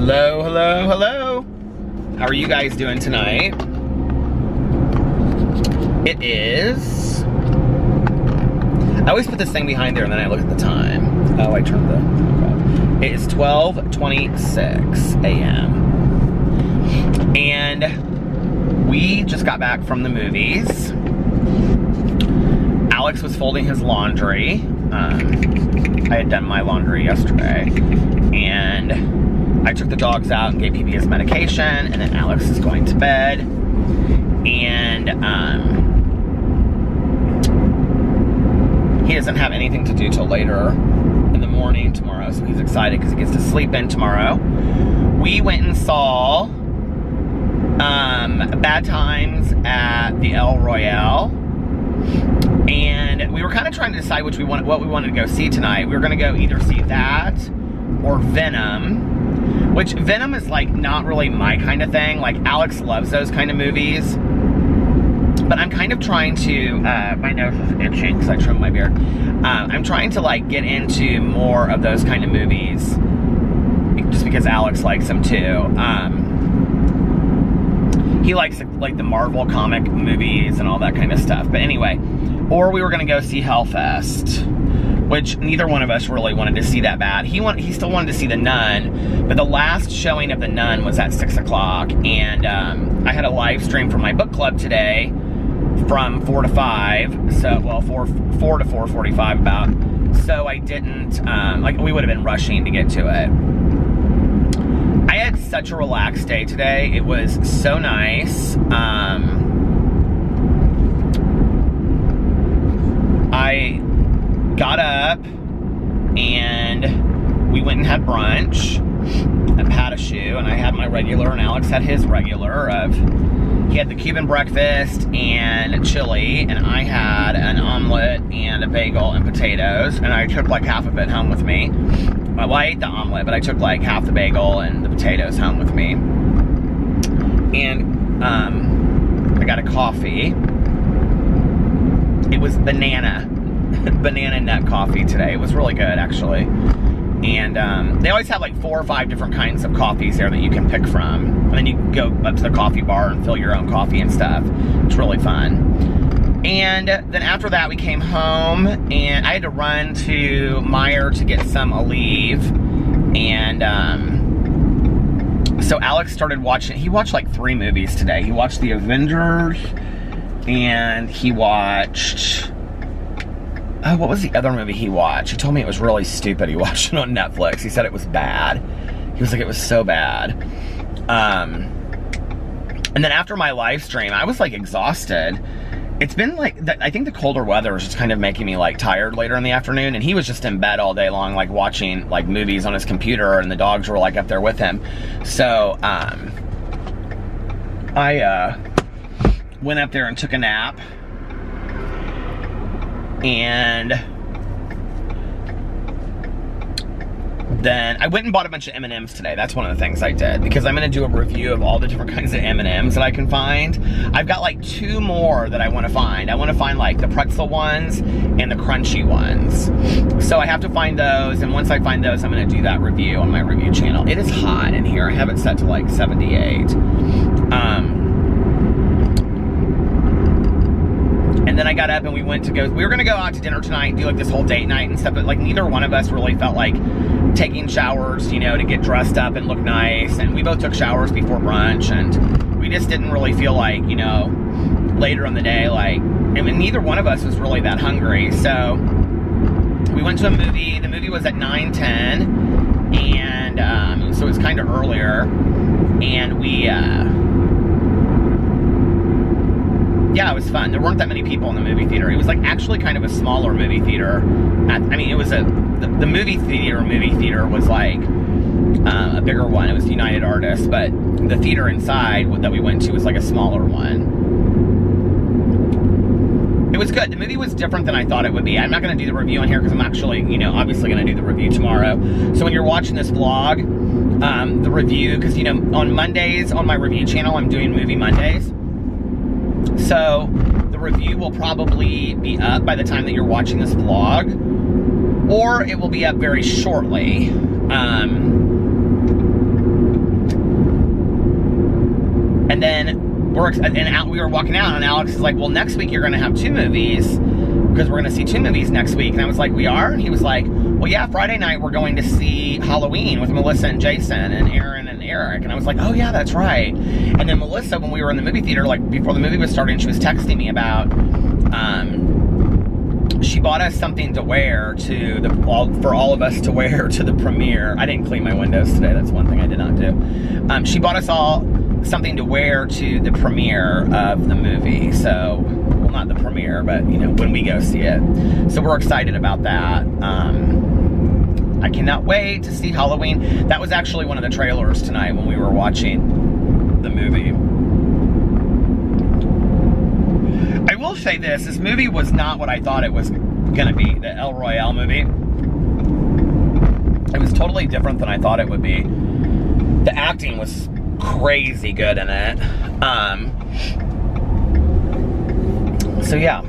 Hello, hello, hello. How are you guys doing tonight? It is... I always put this thing behind there and then I look at the time. Oh, I turned the clock off. It is 12:26 a.m. And we just got back from the movies. Alex was folding his laundry. I had done my laundry yesterday. And I took the dogs out and gave PB his medication, and then Alex is going to bed. And he doesn't have anything to do till later in the morning tomorrow, so he's excited because he gets to sleep in tomorrow. We went and saw Bad Times at the Royale, and we were kind of trying to decide what we wanted to go see tonight. We were going to go either see that or Venom. Which, Venom is, like, not really my kind of thing. Like, Alex loves those kind of movies. But I'm kind of trying to, my nose is itching because I trimmed my beard. I'm trying to, like, get into more of those kind of movies. Just because Alex likes them, too. He likes, like, the Marvel comic movies and all that kind of stuff. But anyway, or we were going to go see Hellfest, which neither one of us really wanted to see that bad. He still wanted to see The Nun, but the last showing of The Nun was at 6 o'clock, and I had a live stream from my book club today from 4 to 5, so, well, 4 to 4:45 about, so I didn't, like, we would have been rushing to get to it. I had such a relaxed day today. It was so nice. I got up and we went and had brunch at Patashu, and I had my regular and Alex had his regular he had the Cuban breakfast and chili, and I had an omelet and a bagel and potatoes, and I took like half of it home with me. Well, I ate the omelet, but I took like half the bagel and the potatoes home with me. And I got a coffee. It was banana nut coffee today. It was really good, actually. And they always have like 4 or 5 different kinds of coffees there that you can pick from. And then you go up to the coffee bar and fill your own coffee and stuff. It's really fun. And then after that, we came home, and I had to run to Meijer to get some Aleve. And so Alex started watching. He watched like 3 movies today. He watched The Avengers, and he watched... Oh, what was the other movie he watched? He told me it was really stupid. He watched it on Netflix. He said it was bad. He was like, it was so bad. And then after my live stream, I was like exhausted. It's been like, I think the colder weather was just kind of making me like tired later in the afternoon. And he was just in bed all day long, like watching like movies on his computer, and the dogs were like up there with him. So, I went up there and took a nap. And then I went and bought a bunch of M&Ms today. That's one of the things I did, because I'm going to do a review of all the different kinds of M&Ms that I can find. I've got like 2 more that I want to find. I want to find like the pretzel ones and the crunchy ones. So I have to find those, and once I find those, I'm going to do that review on my review channel. It is hot in here. I have it set to like 78. And then I got up and we were going to go out to dinner tonight and do like this whole date night and stuff, but like neither one of us really felt like taking showers, you know, to get dressed up and look nice. And we both took showers before brunch, and we just didn't really feel like, you know, later in the day, like, I mean, neither one of us was really that hungry. So we went to a movie. The movie was at 9:10, and so it was kind of earlier. And we, yeah, it was fun. There weren't that many people in the movie theater. It was like actually kind of a smaller movie theater. It was the movie theater was like a bigger one. It was United Artists, but the theater inside that we went to was like a smaller one. It was good. The movie was different than I thought it would be. I'm not going to do the review on here because I'm actually, you know, obviously going to do the review tomorrow. So when you're watching this vlog, the review, because, you know, on Mondays on my review channel, I'm doing Movie Mondays. So the review will probably be up by the time that you're watching this vlog, or it will be up very shortly. we were walking out, and Alex is like, well, next week you're going to have 2 movies, because we're going to see 2 movies next week. And I was like, we are? And he was like, well, yeah, Friday night we're going to see Halloween with Melissa and Jason and Aaron and Eric. And I was like, oh yeah, that's right. And then Melissa, when we were in the movie theater, like before the movie was starting, she was texting me about, she bought us something to wear for all of us to wear to the premiere. I didn't clean my windows today. That's one thing I did not do. She bought us all something to wear to the premiere of the movie. So, well, not the premiere, but you know, when we go see it. So we're excited about that. I cannot wait to see Halloween. That was actually one of the trailers tonight when we were watching the movie. I will say this movie was not what I thought it was gonna be, the El Royale movie. It was totally different than I thought it would be. The acting was crazy good in it. So yeah.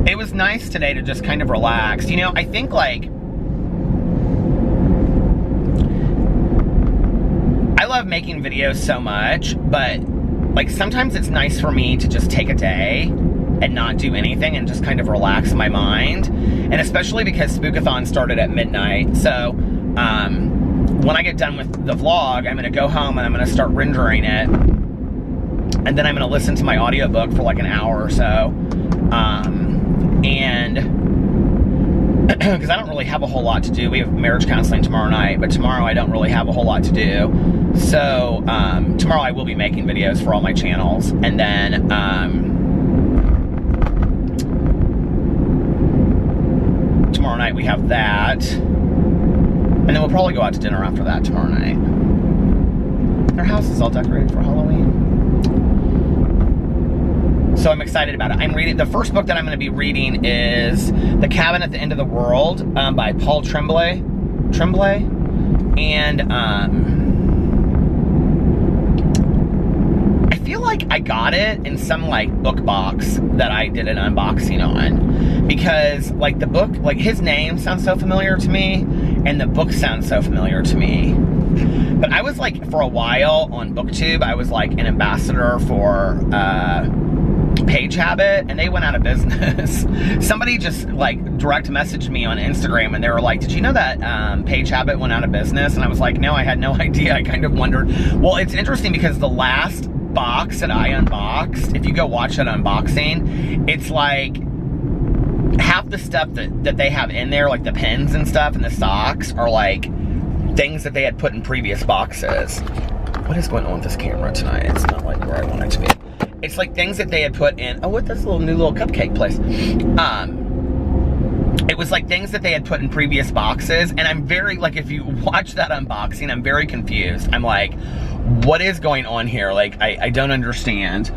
It was nice today to just kind of relax. You know, I think like, I love making videos so much, but like sometimes it's nice for me to just take a day and not do anything and just kind of relax my mind. And especially because Spookathon started at midnight. So when I get done with the vlog, I'm gonna go home and I'm gonna start rendering it. And then I'm gonna listen to my audiobook for like an hour or so. And because I don't really have a whole lot to do. We have marriage counseling tomorrow night, but tomorrow I don't really have a whole lot to do. So tomorrow I will be making videos for all my channels. And then tomorrow night we have that. And then we'll probably go out to dinner after that tomorrow night. Our house is all decorated for Halloween. So I'm excited about it. I'm reading, the first book that I'm going to be reading is The Cabin at the End of the World by Paul Tremblay. And I feel like I got it in some like book box that I did an unboxing on, because like the book, like his name sounds so familiar to me and the book sounds so familiar to me. But I was like, for a while on BookTube, I was like an ambassador for Page Habit, and they went out of business. Somebody just like direct messaged me on Instagram and they were like, did you know that Page Habit went out of business? And I was like, no, I had no idea. I kind of wondered. Well, it's interesting because the last box that I unboxed, if you go watch that unboxing, it's like half the stuff that they have in there, like the pens and stuff and the socks, are like things that they had put in previous boxes. What is going on with this camera tonight? It's not like where I want it to be. It's like things that they had put in. Oh, what this new little cupcake place? It was like things that they had put in previous boxes, and I'm very, like, if you watch that unboxing, I'm very confused. I'm like, what is going on here? Like, I don't understand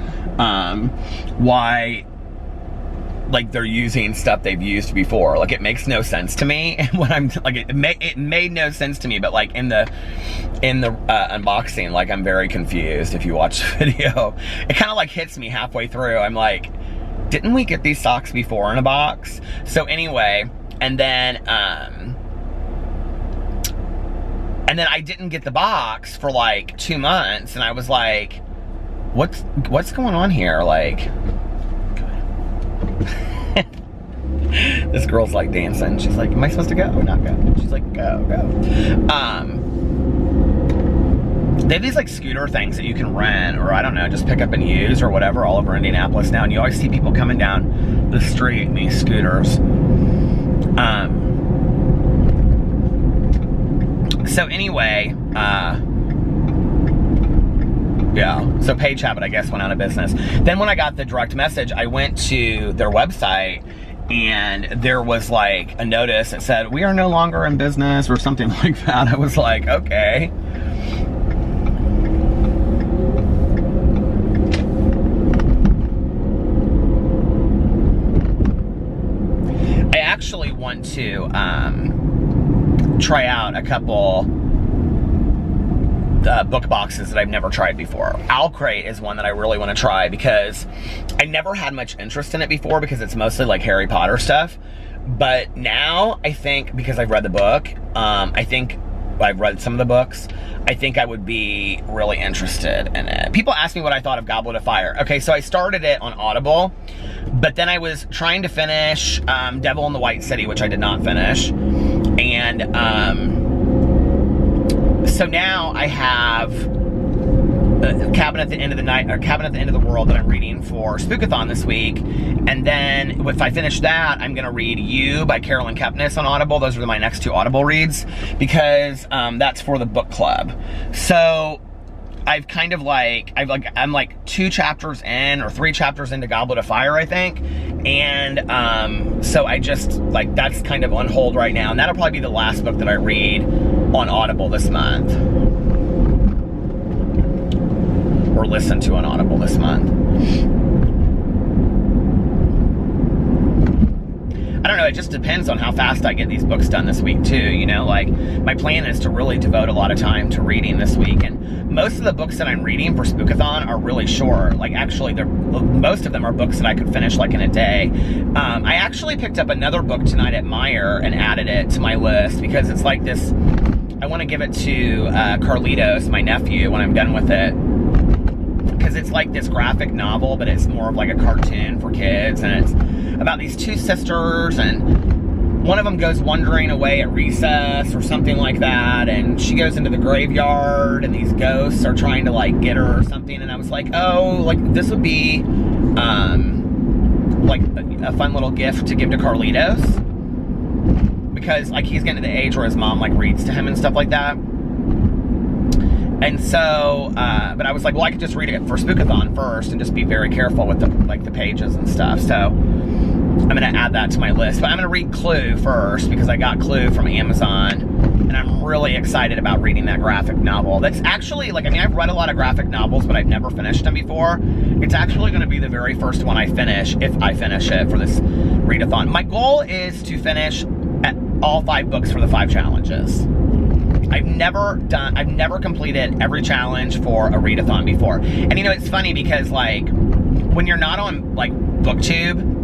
why, like, they're using stuff they've used before. Like, it makes no sense to me. And when I'm like, it made no sense to me. But like in the unboxing, like, I'm very confused. If you watch the video, it kind of like hits me halfway through. I'm like, didn't we get these socks before in a box? So anyway, and then I didn't get the box for like 2 months, and I was like, what's going on here? Like, this girl's like dancing. She's like, am I supposed to go or not go? She's like, go. They have these like scooter things that you can rent, or I don't know, just pick up and use or whatever, all over Indianapolis now. And you always see people coming down the street in these scooters. So anyway, yeah, so Page Habit, I guess, went out of business. Then when I got the direct message, I went to their website, and there was like a notice that said, we are no longer in business, or something like that. I was like, okay. I actually want to try out a couple book boxes that I've never tried before. Owlcrate is one that I really want to try, because I never had much interest in it before, because it's mostly like Harry Potter stuff. But now I think, because I've read the book, I think I've read some of the books, I think I would be really interested in it. People ask me what I thought of Goblet of Fire. Okay, so I started it on Audible, but then I was trying to finish Devil in the White City, which I did not finish. And so now I have Cabin at the End of the Night, or Cabin at the End of the World, that I'm reading for Spookathon this week. And then if I finish that, I'm gonna read You by Carolyn Kepnes on Audible. Those are my next 2 Audible reads, because that's for the book club. So I've kind of like, I'm like 2 chapters in, or 3 chapters into Goblet of Fire, I think. And so I just, like, that's kind of on hold right now. And that'll probably be the last book that I read on Audible this month. Or listen to on Audible this month. I don't know, it just depends on how fast I get these books done this week too, you know, like my plan is to really devote a lot of time to reading this week, and most of the books that I'm reading for Spookathon are really short. Like actually most of them are books that I could finish like in a day. I actually picked up another book tonight at Meijer and added it to my list because it's like this, I want to give it to Carlitos, my nephew, when I'm done with it. Because it's like this graphic novel, but it's more of like a cartoon for kids, and it's about these 2 sisters, and one of them goes wandering away at recess or something like that, and she goes into the graveyard, and these ghosts are trying to like get her or something, and I was like, oh, like this would be like a fun little gift to give to Carlitos, because like he's getting to the age where his mom like reads to him and stuff like that. And so, but I was like, well, I could just read it for Spookathon first and just be very careful with the pages and stuff. So I'm going to add that to my list. But I'm going to read Clue first because I got Clue from Amazon. And I'm really excited about reading that graphic novel. That's actually, like, I mean, I've read a lot of graphic novels, but I've never finished them before. It's actually going to be the very first one I finish, if I finish it for this readathon. My goal is to finish all 5 books for the 5 challenges. I've never completed every challenge for a readathon before. And you know, it's funny because like, when you're not on like BookTube,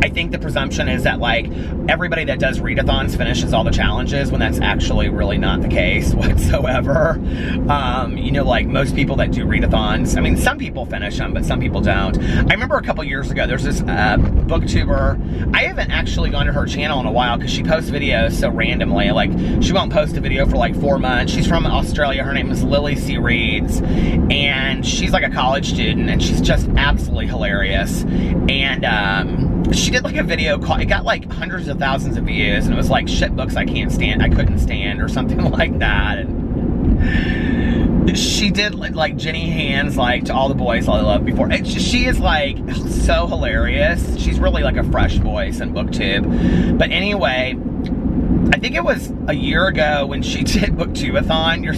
I think the presumption is that like everybody that does readathons finishes all the challenges, when that's actually really not the case whatsoever. You know, like most people that do readathons, I mean, some people finish them, but some people don't. I remember a couple years ago, there's this booktuber. I haven't actually gone to her channel in a while because she posts videos so randomly. Like she won't post a video for like 4 months. She's from Australia. Her name is Lily C. Reads, and she's like a college student, and she's just absolutely hilarious. And she did like a video called, it got like hundreds of thousands of views, and it was like shit books I couldn't stand, or something like that. And she did like Jenny Han's like To All the Boys I Loved Before. She is like so hilarious. She's really like a fresh voice in BookTube. But anyway, I think it was a year ago when she did Booktubeathon. You're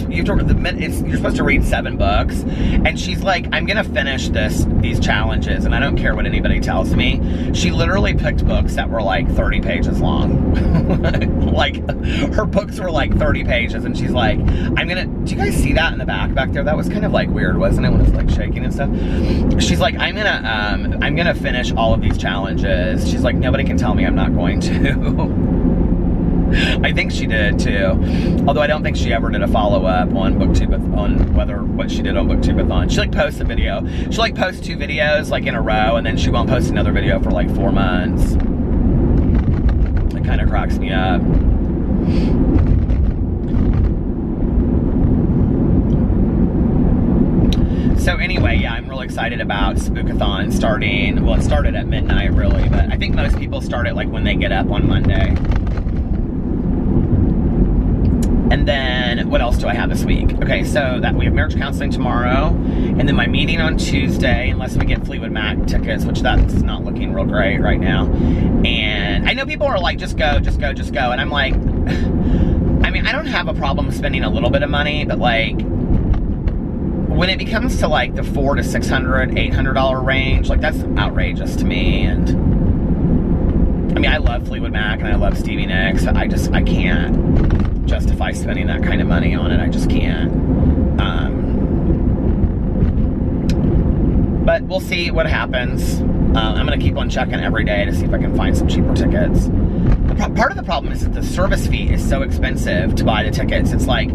supposed to read 7 books, and she's like, I'm gonna finish these challenges, and I don't care what anybody tells me. She literally picked books that were like 30 pages long. Like her books were like 30 pages, and she's like, do you guys see that in the back there? That was kind of like weird, wasn't it, when it was like shaking and stuff? She's like, I'm gonna finish all of these challenges. She's like, nobody can tell me I'm not going to. I think she did too, although I don't think she ever did a follow-up on BookTube, on what she did on BookTubeathon. She like posts a video. She like posts 2 videos like in a row, and then she won't post another video for like 4 months. It kind of cracks me up. So anyway, yeah, I'm really excited about Spookathon starting. Well, it started at midnight really, but I think most people start it like when they get up on Monday. And then, what else do I have this week? Okay, so that we have marriage counseling tomorrow, and then my meeting on Tuesday, unless we get Fleetwood Mac tickets, which that's not looking real great right now. And I know people are like, just go, just go, just go. And I'm like, I mean, I don't have a problem spending a little bit of money, but like, when it becomes to like the $400 to $600, $800 range, like that's outrageous to me. And I mean, I love Fleetwood Mac and I love Stevie Nicks. I can't justify spending that kind of money on it. I just can't. But we'll see what happens. I'm gonna keep on checking every day to see if I can find some cheaper tickets. part of the problem is that the service fee is so expensive to buy the tickets. It's like,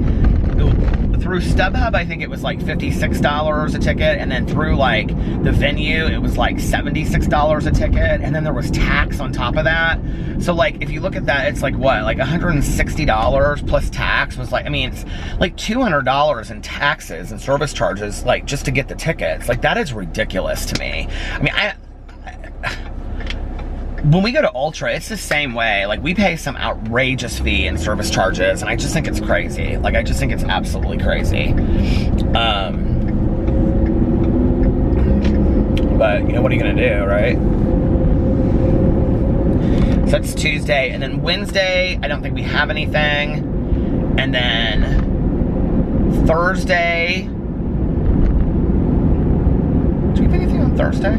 through StubHub, I think it was like $56 a ticket, and then through like the venue, it was like $76 a ticket, and then there was tax on top of that. So like, if you look at that, it's like what, like $160 plus tax was like, I mean, it's like $200 in taxes and service charges, like just to get the tickets. Like, that is ridiculous to me. I mean, when we go to Ultra, it's the same way. Like, we pay some outrageous fee in service charges, and I just think it's crazy. Like, I just think it's absolutely crazy. But, you know, what are you gonna do, right? So that's Tuesday, and then Wednesday, I don't think we have anything. And then Thursday, do we have anything on Thursday?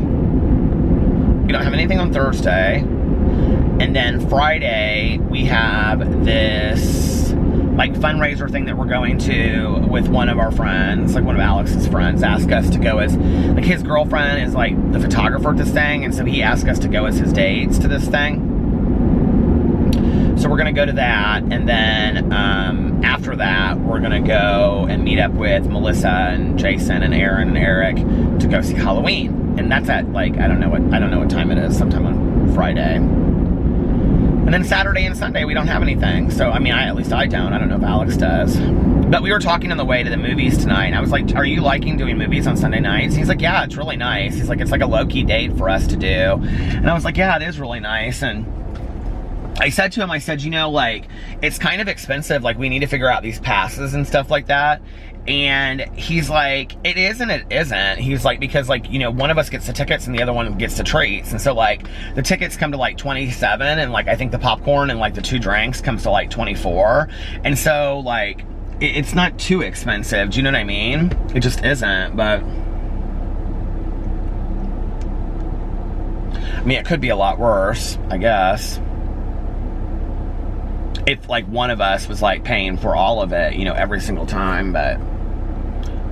We don't have anything on Thursday. And then Friday, we have this like fundraiser thing that we're going to with one of our friends, like one of Alex's friends asked us to go as, like, his girlfriend is like the photographer at this thing, and so he asked us to go as his dates to this thing. So we're gonna go to that, and then after that, we're gonna go and meet up with Melissa and Jason and Aaron and Eric to go see Halloween. And that's at like, I don't know what time it is, sometime on Friday. And then Saturday and Sunday, we don't have anything. So, I mean, at least I don't. I don't know if Alex does. But we were talking on the way to the movies tonight, and I was like, are you liking doing movies on Sunday nights? He's like, yeah, it's really nice. He's like, it's like a low-key date for us to do. And I was like, yeah, it is really nice. And I said to him, I said, you know, like, it's kind of expensive. Like, we need to figure out these passes and stuff like that. And he's like, it is and it isn't. He's like, because like, you know, one of us gets the tickets and the other one gets the treats. And so like, the tickets come to like 27, and like, I think the popcorn and like the 2 drinks comes to like 24. And so like, it's not too expensive. Do you know what I mean? It just isn't, but I mean, it could be a lot worse, I guess. If like one of us was like paying for all of it, you know, every single time, but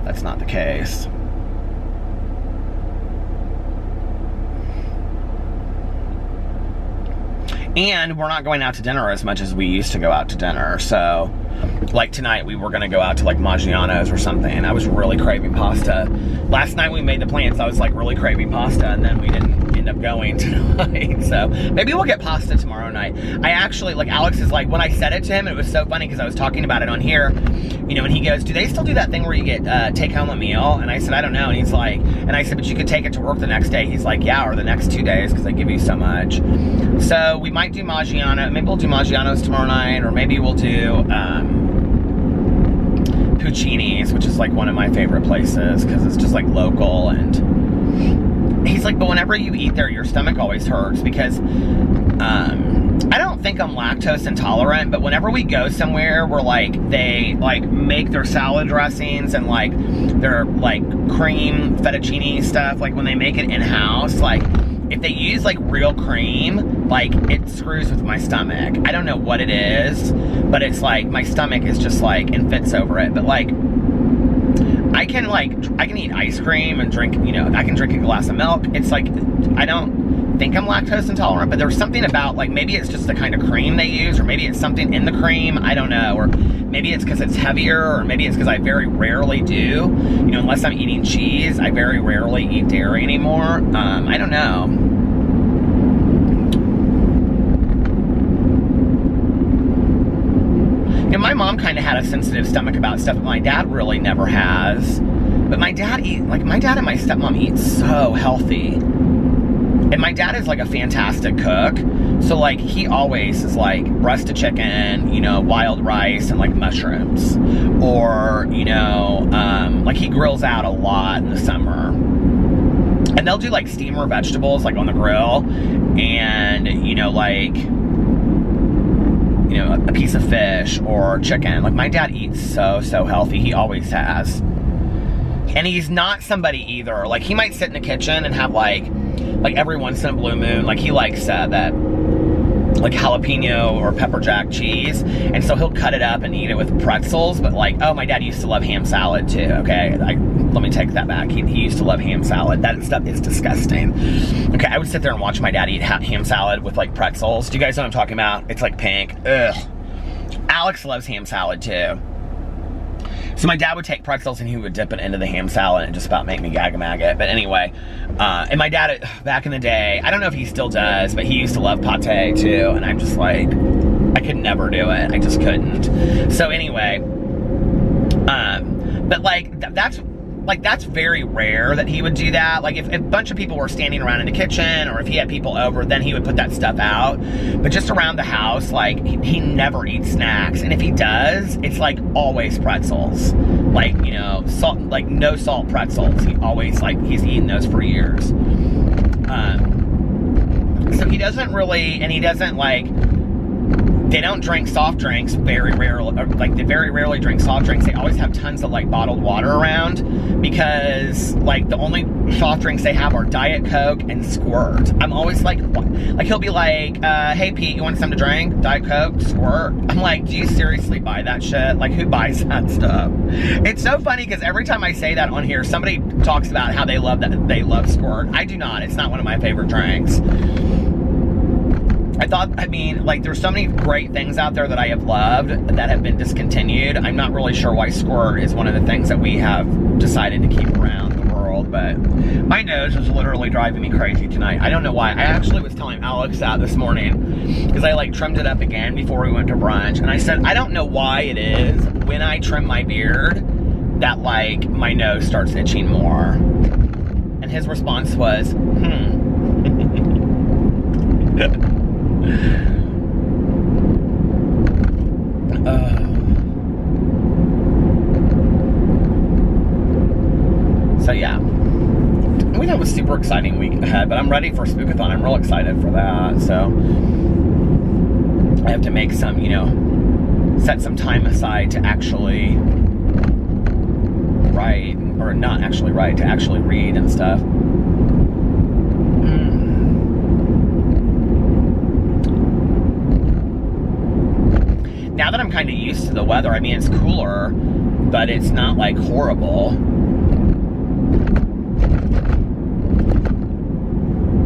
that's not the case. And we're not going out to dinner as much as we used to go out to dinner. So like tonight we were gonna go out to like Maggiano's or something, and I was really craving pasta. Last night we made the plans, I was like really craving pasta, and then we didn't end up going tonight. So maybe we'll get pasta tomorrow night. I actually, like, Alex is like, when I said it to him, it was so funny because I was talking about it on here, you know, and he goes, do they still do that thing where you get take home a meal? And I said, I don't know. And he's like, and I said, but you could take it to work the next day. He's like, yeah, or the next 2 days, because they give you so much. So we might do Maggiano. Maybe we'll do Maggiano's tomorrow night, or maybe we'll do Puccini's, which is like one of my favorite places because it's just like local. And he's like, but whenever you eat there, your stomach always hurts because I don't think I'm lactose intolerant, but whenever we go somewhere where like they like make their salad dressings and like their like cream fettuccine stuff, like when they make it in-house, like if they use like real cream, like it screws with my stomach. I don't know what it is, but it's like my stomach is just like in fits over it. But like I can eat ice cream and drink, you know, I can drink a glass of milk. It's like, I don't think I'm lactose intolerant, but there's something about like, maybe it's just the kind of cream they use, or maybe it's something in the cream, I don't know, or maybe it's because it's heavier, or maybe it's because I very rarely do, you know, unless I'm eating cheese, I very rarely eat dairy anymore. I don't know. You know, my mom kind of had a sensitive stomach about stuff, but my dad really never has. But my dad and my stepmom eat so healthy. And my dad is like a fantastic cook. So like he always is like breast of chicken, you know, wild rice and like mushrooms. Or, you know, like he grills out a lot in the summer. And they'll do like steamer vegetables like on the grill. And, you know, like, you know, a piece of fish or chicken. Like my dad eats so healthy. He always has. And he's not somebody either. Like he might sit in the kitchen and have like every once in a blue moon, like he likes that like jalapeno or pepper jack cheese, and so he'll cut it up and eat it with pretzels. But like, oh, my dad used to love ham salad too. Okay, let me take that back. He used to love ham salad. That stuff is disgusting. Okay, I would sit there and watch my dad eat ham salad with like pretzels. Do you guys know what I'm talking about? It's like pink. Ugh. Alex loves ham salad too. So my dad would take pretzels and he would dip it into the ham salad and just about make me gag-a-mag-it. But anyway, and my dad, back in the day, I don't know if he still does, but he used to love pate too. And I'm just like, I could never do it. I just couldn't. So anyway, but like, that's very rare that he would do that. Like if a bunch of people were standing around in the kitchen or if he had people over, then he would put that stuff out. But just around the house, like he never eats snacks. And if he does, it's like always pretzels. Like, you know, salt, like no salt pretzels. He always, like, he's eaten those for years. So he doesn't really, and he doesn't like, they don't drink soft drinks very rarely, or like they very rarely drink soft drinks. They always have tons of like bottled water around because like the only soft drinks they have are Diet Coke and Squirt. I'm always like, what? Like he'll be like, hey Pete, you want something to drink? Diet Coke, Squirt. I'm like, do you seriously buy that shit? Like who buys that stuff? It's so funny because every time I say that on here, somebody talks about how they love Squirt. I do not. It's not one of my favorite drinks. I mean, like, there's so many great things out there that I have loved that have been discontinued. I'm not really sure why Squirt is one of the things that we have decided to keep around the world, but my nose is literally driving me crazy tonight. I don't know why. I actually was telling Alex that this morning because I, like, trimmed it up again before we went to brunch, and I said, I don't know why it is when I trim my beard that, like, my nose starts itching more. And his response was, so yeah, we have a super exciting week ahead, but I'm ready for Spookathon. I'm real excited for that. So I have to make some, you know, set some time aside to actually write, or not actually write, to actually read and stuff. Now that I'm kind of used to the weather, I mean, it's cooler, but it's not, like, horrible.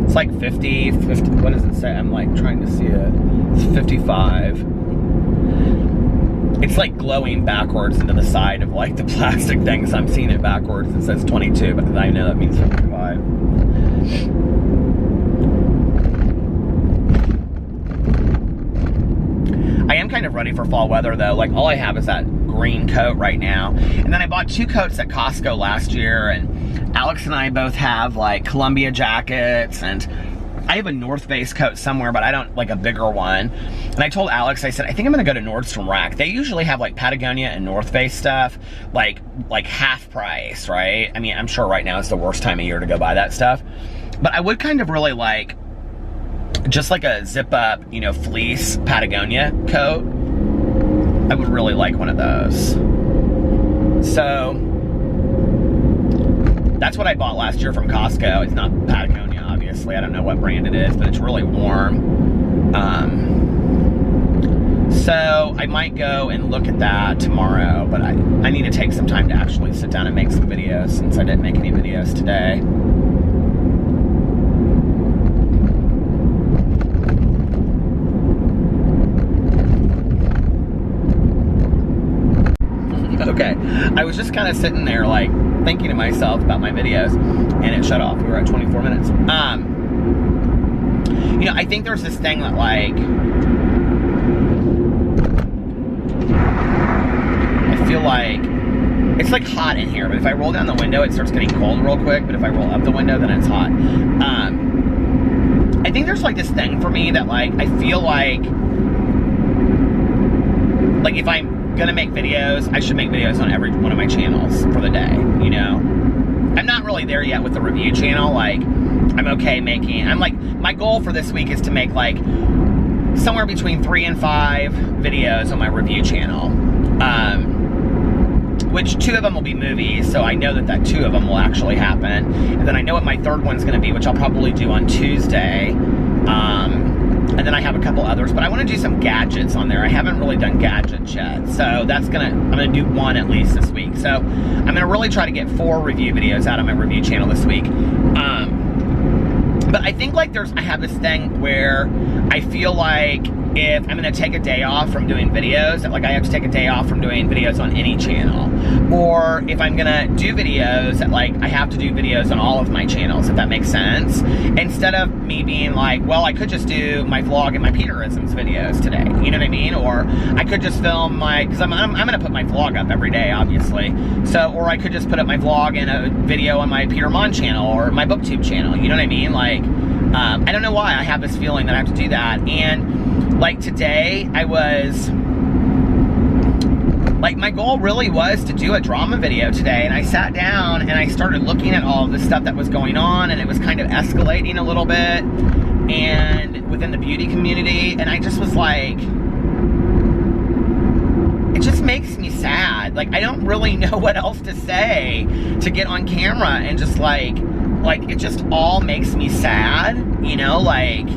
It's like 50, what does it say? I'm, like, trying to see it. It's 55. It's, like, glowing backwards into the side of, like, the plastic thing, so I'm seeing it backwards. It says 22, but I know that means 55. I am kind of ready for fall weather though. Like all I have is that green coat right now. And then I bought 2 coats at Costco last year, and Alex and I both have like Columbia jackets, and I have a North Face coat somewhere, but I don't, like a bigger one. And I told Alex, I said, I think I'm gonna go to Nordstrom Rack. They usually have like Patagonia and North Face stuff, like half price, right? I mean, I'm sure right now it's the worst time of year to go buy that stuff. But I would kind of really like just like a zip up, you know, fleece Patagonia coat. I would really like one of those. So that's what I bought last year from Costco. It's not Patagonia, obviously. I don't know what brand it is, but it's really warm. So I might go and look at that tomorrow, but I need to take some time to actually sit down and make some videos since I didn't make any videos today. Okay, I was just kind of sitting there like thinking to myself about my videos, and it shut off. We were at 24 minutes. You know, I think there's this thing that like, I feel like it's like hot in here, but if I roll down the window, it starts getting cold real quick, but if I roll up the window, then it's hot. I think there's like this thing for me that like, I feel like if I'm gonna make videos, I should make videos on every one of my channels for the day, you know? I'm not really there yet with the review channel. Like, I'm okay making, I'm like, my goal for this week is to make like somewhere between 3 and 5 videos on my review channel. Which 2 of them will be movies, so I know that 2 of them will actually happen. And then I know what my 3rd one's gonna be, which I'll probably do on Tuesday. And then I have a couple others, but I want to do some gadgets on there. I haven't really done gadgets yet, so I'm gonna do one at least this week. So I'm gonna really try to get 4 review videos out on my review channel this week. But I think like I have this thing where I feel like if I'm gonna take a day off from doing videos, like I have to take a day off from doing videos on any channel. Or if I'm gonna do videos, like I have to do videos on all of my channels, if that makes sense. Instead of me being like, well, I could just do my vlog and my Peterisms videos today, you know what I mean? Or I could just film because I'm gonna put my vlog up every day, obviously. So, or I could just put up my vlog and a video on my Peter Monn channel or my BookTube channel, you know what I mean? Like, I don't know why I have this feeling that I have to do that. And like today, like my goal really was to do a drama video today, and I sat down and I started looking at all of the stuff that was going on, and it was kind of escalating a little bit and within the beauty community, and I just was like, it just makes me sad. Like I don't really know what else to say to get on camera, and just like it just all makes me sad, you know, like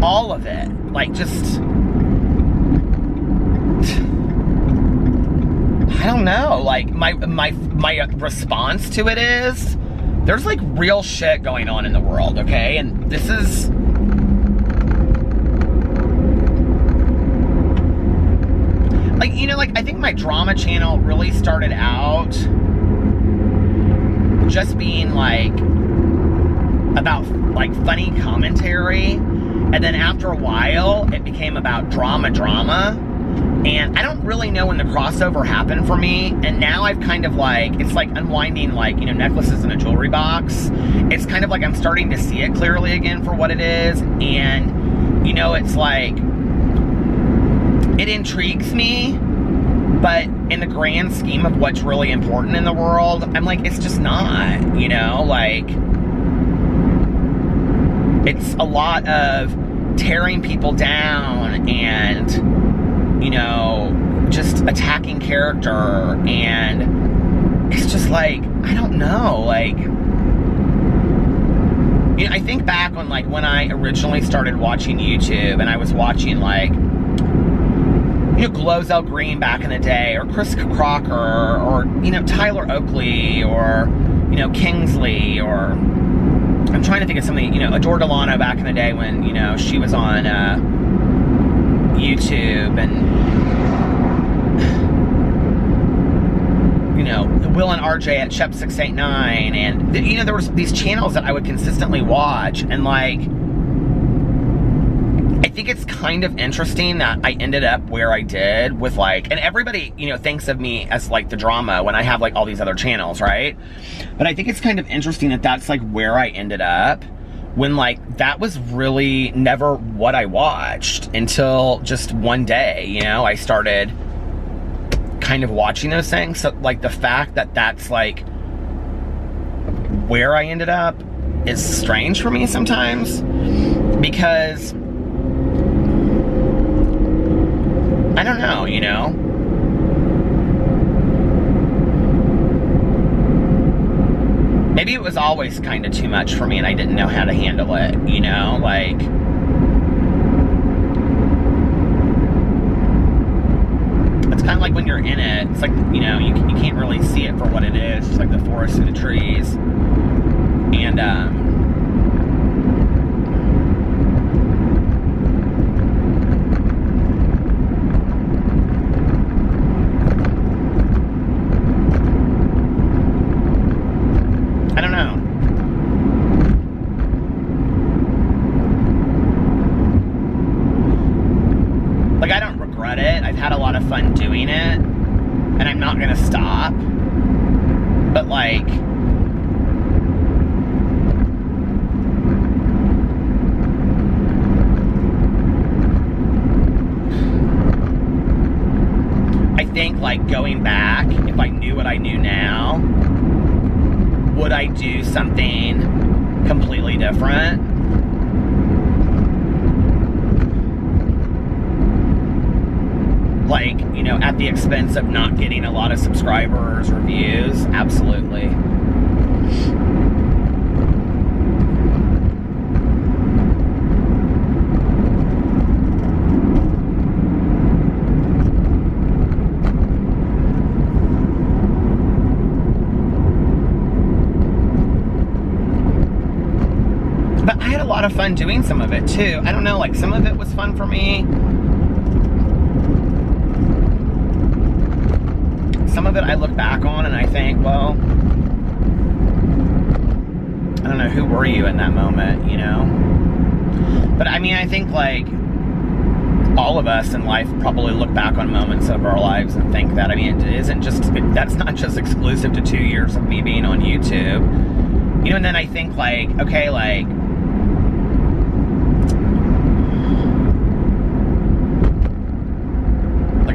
all of it, like just I don't know, like my response to it is there's like real shit going on in the world, okay? And this is like, you know, like I think my drama channel really started out just being like about like funny commentary, and then after a while it became about drama. And I don't really know when the crossover happened for me, and now I've kind of like, it's like unwinding like, you know, necklaces in a jewelry box. It's kind of like I'm starting to see it clearly again for what it is, and you know, it's like, it intrigues me, but in the grand scheme of what's really important in the world, I'm like, it's just not, you know, like, it's a lot of tearing people down and, you know, just attacking character, and it's just like, I don't know, like, you know, I think back on like when I originally started watching YouTube, and I was watching like, you know, Glozell Green back in the day, or Chris Crocker, or, you know, Tyler Oakley, or, you know, Kingsley, or I'm trying to think of something, you know, Adore Delano back in the day when, you know, she was on YouTube, and you know, Will and RJ at Shep689, and you know, there was these channels that I would consistently watch, and like, I think it's kind of interesting that I ended up where I did with like, and everybody, you know, thinks of me as like the drama when I have like all these other channels, right? But I think it's kind of interesting that that's like where I ended up, when like that was really never what I watched until just one day, you know, I started kind of watching those things. So like the fact that that's like where I ended up is strange for me sometimes, because I don't know, you know, maybe it was always kind of too much for me and I didn't know how to handle it, you know, like, it's kind of like when you're in it, it's like, you know, you can't really see it for what it is. It's like the forest through the trees, and I don't know. Like, I don't regret it. I've had a lot of fun doing it, and I'm not gonna stop. But like, I think like going back, if I knew what I knew now, would I do something completely different? Like, you know, at the expense of not getting a lot of subscribers or views? Absolutely. of fun doing some of it too. I don't know, like some of it was fun for me. Some of it I look back on and I think, well, I don't know, who were you in that moment, you know? But I mean, I think like all of us in life probably look back on moments of our lives and think that, I mean, it isn't just, that's not just exclusive to 2 years of me being on YouTube. You know, and then I think like, okay, like,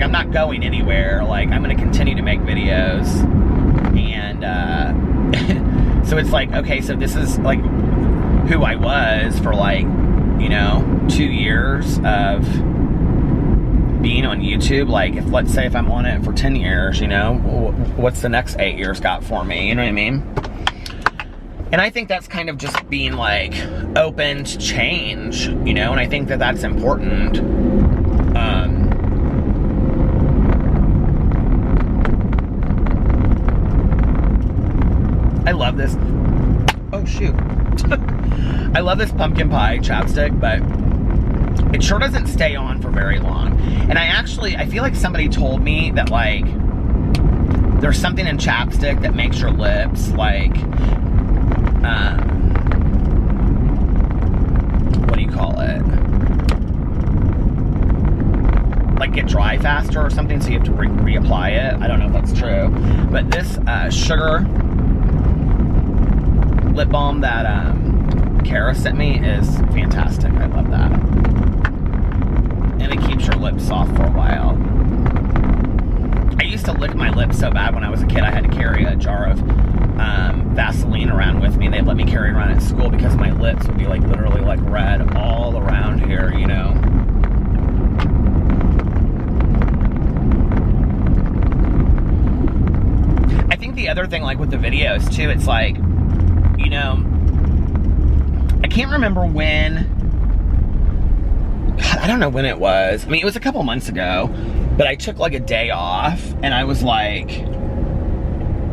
I'm not going anywhere. Like, I'm going to continue to make videos. And, so it's like, okay, so this is like who I was for like, you know, 2 years of being on YouTube. Like, if, let's say if I'm on it for 10 years, you know, what's the next 8 years got for me? You know what I mean? And I think that's kind of just being like open to change, you know, and I think that that's important. I love this. Oh, shoot. I love this pumpkin pie chapstick, but it sure doesn't stay on for very long. And I feel like somebody told me that, like, there's something in chapstick that makes your lips, like, what do you call it? Like, get dry faster or something, so you have to reapply it. I don't know if that's true. But this sugar lip balm that Kara sent me is fantastic. I love that. And it keeps your lips soft for a while. I used to lick my lips so bad when I was a kid. I had to carry a jar of Vaseline around with me. They'd let me carry it around at school because my lips would be like literally like red all around here, you know. I think the other thing, like with the videos too, it's like, you know, I can't remember when, God, I don't know when it was. I mean, it was a couple months ago, but I took like a day off and I was like,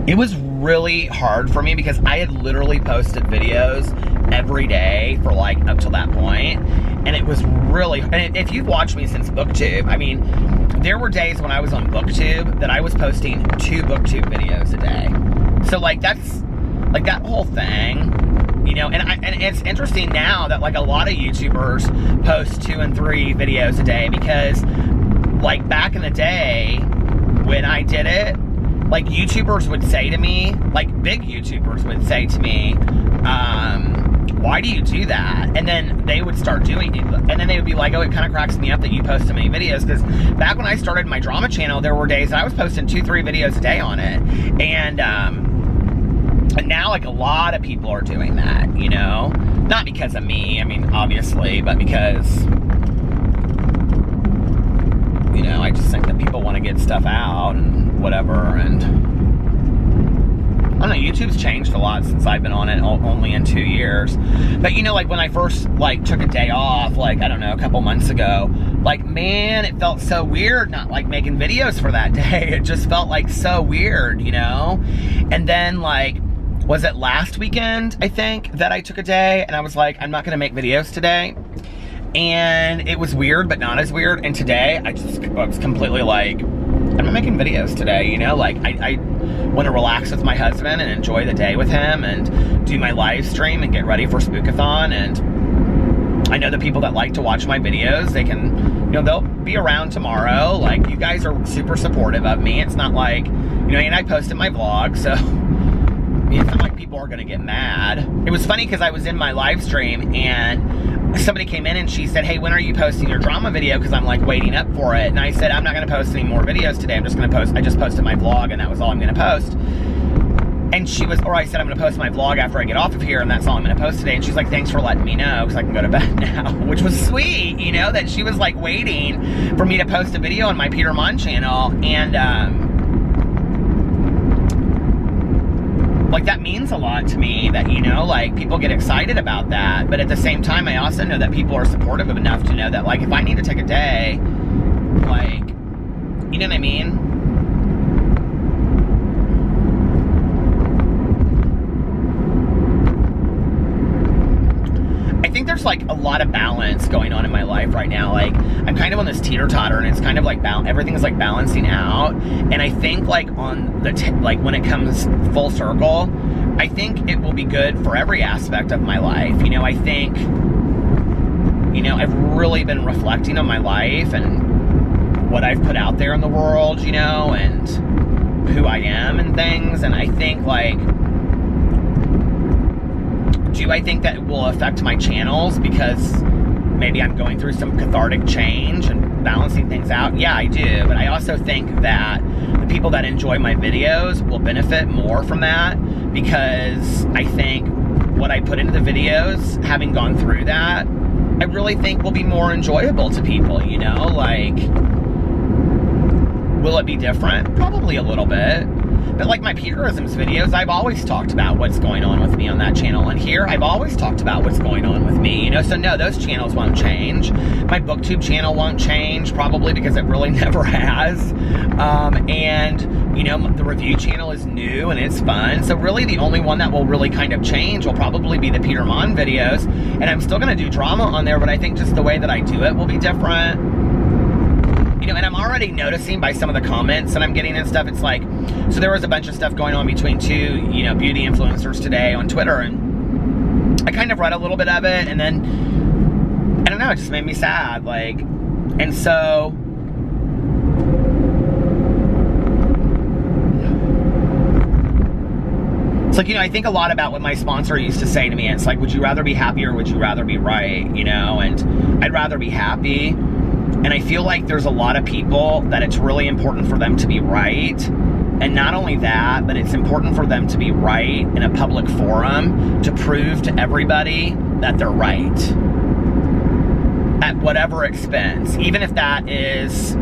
it was really hard for me because I had literally posted videos every day for like up till that point. And it was really, and if you've watched me since BookTube, I mean, there were days when I was on BookTube that I was posting 2 BookTube videos a day. So like that's, like that whole thing, you know, and it's interesting now that like a lot of YouTubers post 2 and 3 videos a day because like back in the day when I did it, like YouTubers would say to me, like big YouTubers would say to me, why do you do that? And then they would start doing it. And then they would be like, oh, it kind of cracks me up that you post so many videos. Because back when I started my drama channel, there were days that I was posting 2-3 videos a day on it. And now, like, a lot of people are doing that, you know? Not because of me, I mean, obviously, but because, you know, I just think that people want to get stuff out and whatever, and I don't know, YouTube's changed a lot since I've been on it, only in 2 years. But, you know, like, when I first, like, took a day off, like, I don't know, a couple months ago, like, man, it felt so weird not, like, making videos for that day. It just felt, like, so weird, you know? And then, like, was it last weekend, I think, that I took a day, and I was like, I'm not gonna make videos today. And it was weird, but not as weird. And today, I was completely like, I'm not making videos today, you know? Like, I want to relax with my husband and enjoy the day with him and do my live stream and get ready for Spookathon. And I know the people that like to watch my videos, they can, you know, they'll be around tomorrow. Like, you guys are super supportive of me. It's not like, you know, and I posted my vlog, so it's not like people are gonna get mad. It was funny because I was in my live stream and somebody came in and she said, hey, when are you posting your drama video? Because I'm like waiting up for it. And I said, I'm not gonna post any more videos today. I'm just gonna post, I just posted my vlog and that was all I'm gonna post. And she was, or I said, I'm gonna post my vlog after I get off of here and that's all I'm gonna post today. And she's like, thanks for letting me know because I can go to bed now. Which was sweet, you know, that she was like waiting for me to post a video on my Peter Monn channel. And like, that means a lot to me that, you know, like, people get excited about that. But at the same time, I also know that people are supportive enough to know that, like, if I need to take a day, like, you know what I mean? I think there's, like a lot of balance going on in my life right now. Like, I'm kind of on this teeter-totter, and it's kind of like everything's like balancing out. And I think like on the like when it comes full circle, I think it will be good for every aspect of my life. You know, I think, you know, I've really been reflecting on my life and what I've put out there in the world, you know, and who I am and things. And I think like, do I think that it will affect my channels because maybe I'm going through some cathartic change and balancing things out? Yeah, I do. But I also think that the people that enjoy my videos will benefit more from that, because I think what I put into the videos, having gone through that, I really think will be more enjoyable to people, you know? Like, will it be different? Probably a little bit. But like my Peterisms videos, I've always talked about what's going on with me on that channel. And here, I've always talked about what's going on with me, you know? So no, those channels won't change. My BookTube channel won't change, probably because it really never has. And, you know, the review channel is new and it's fun. So really the only one that will really kind of change will probably be the Peter Monn videos. And I'm still going to do drama on there, but I think just the way that I do it will be different. You know, and I'm already noticing by some of the comments that I'm getting and stuff, it's like, so there was a bunch of stuff going on between two, you know, beauty influencers today on Twitter, and I kind of read a little bit of it, and then, I don't know, it just made me sad, like, and so, it's like, you know, I think a lot about what my sponsor used to say to me. It's like, would you rather be happy or would you rather be right, you know, and I'd rather be happy. And I feel like there's a lot of people that it's really important for them to be right. And not only that, but it's important for them to be right in a public forum to prove to everybody that they're right. At whatever expense. Even if that is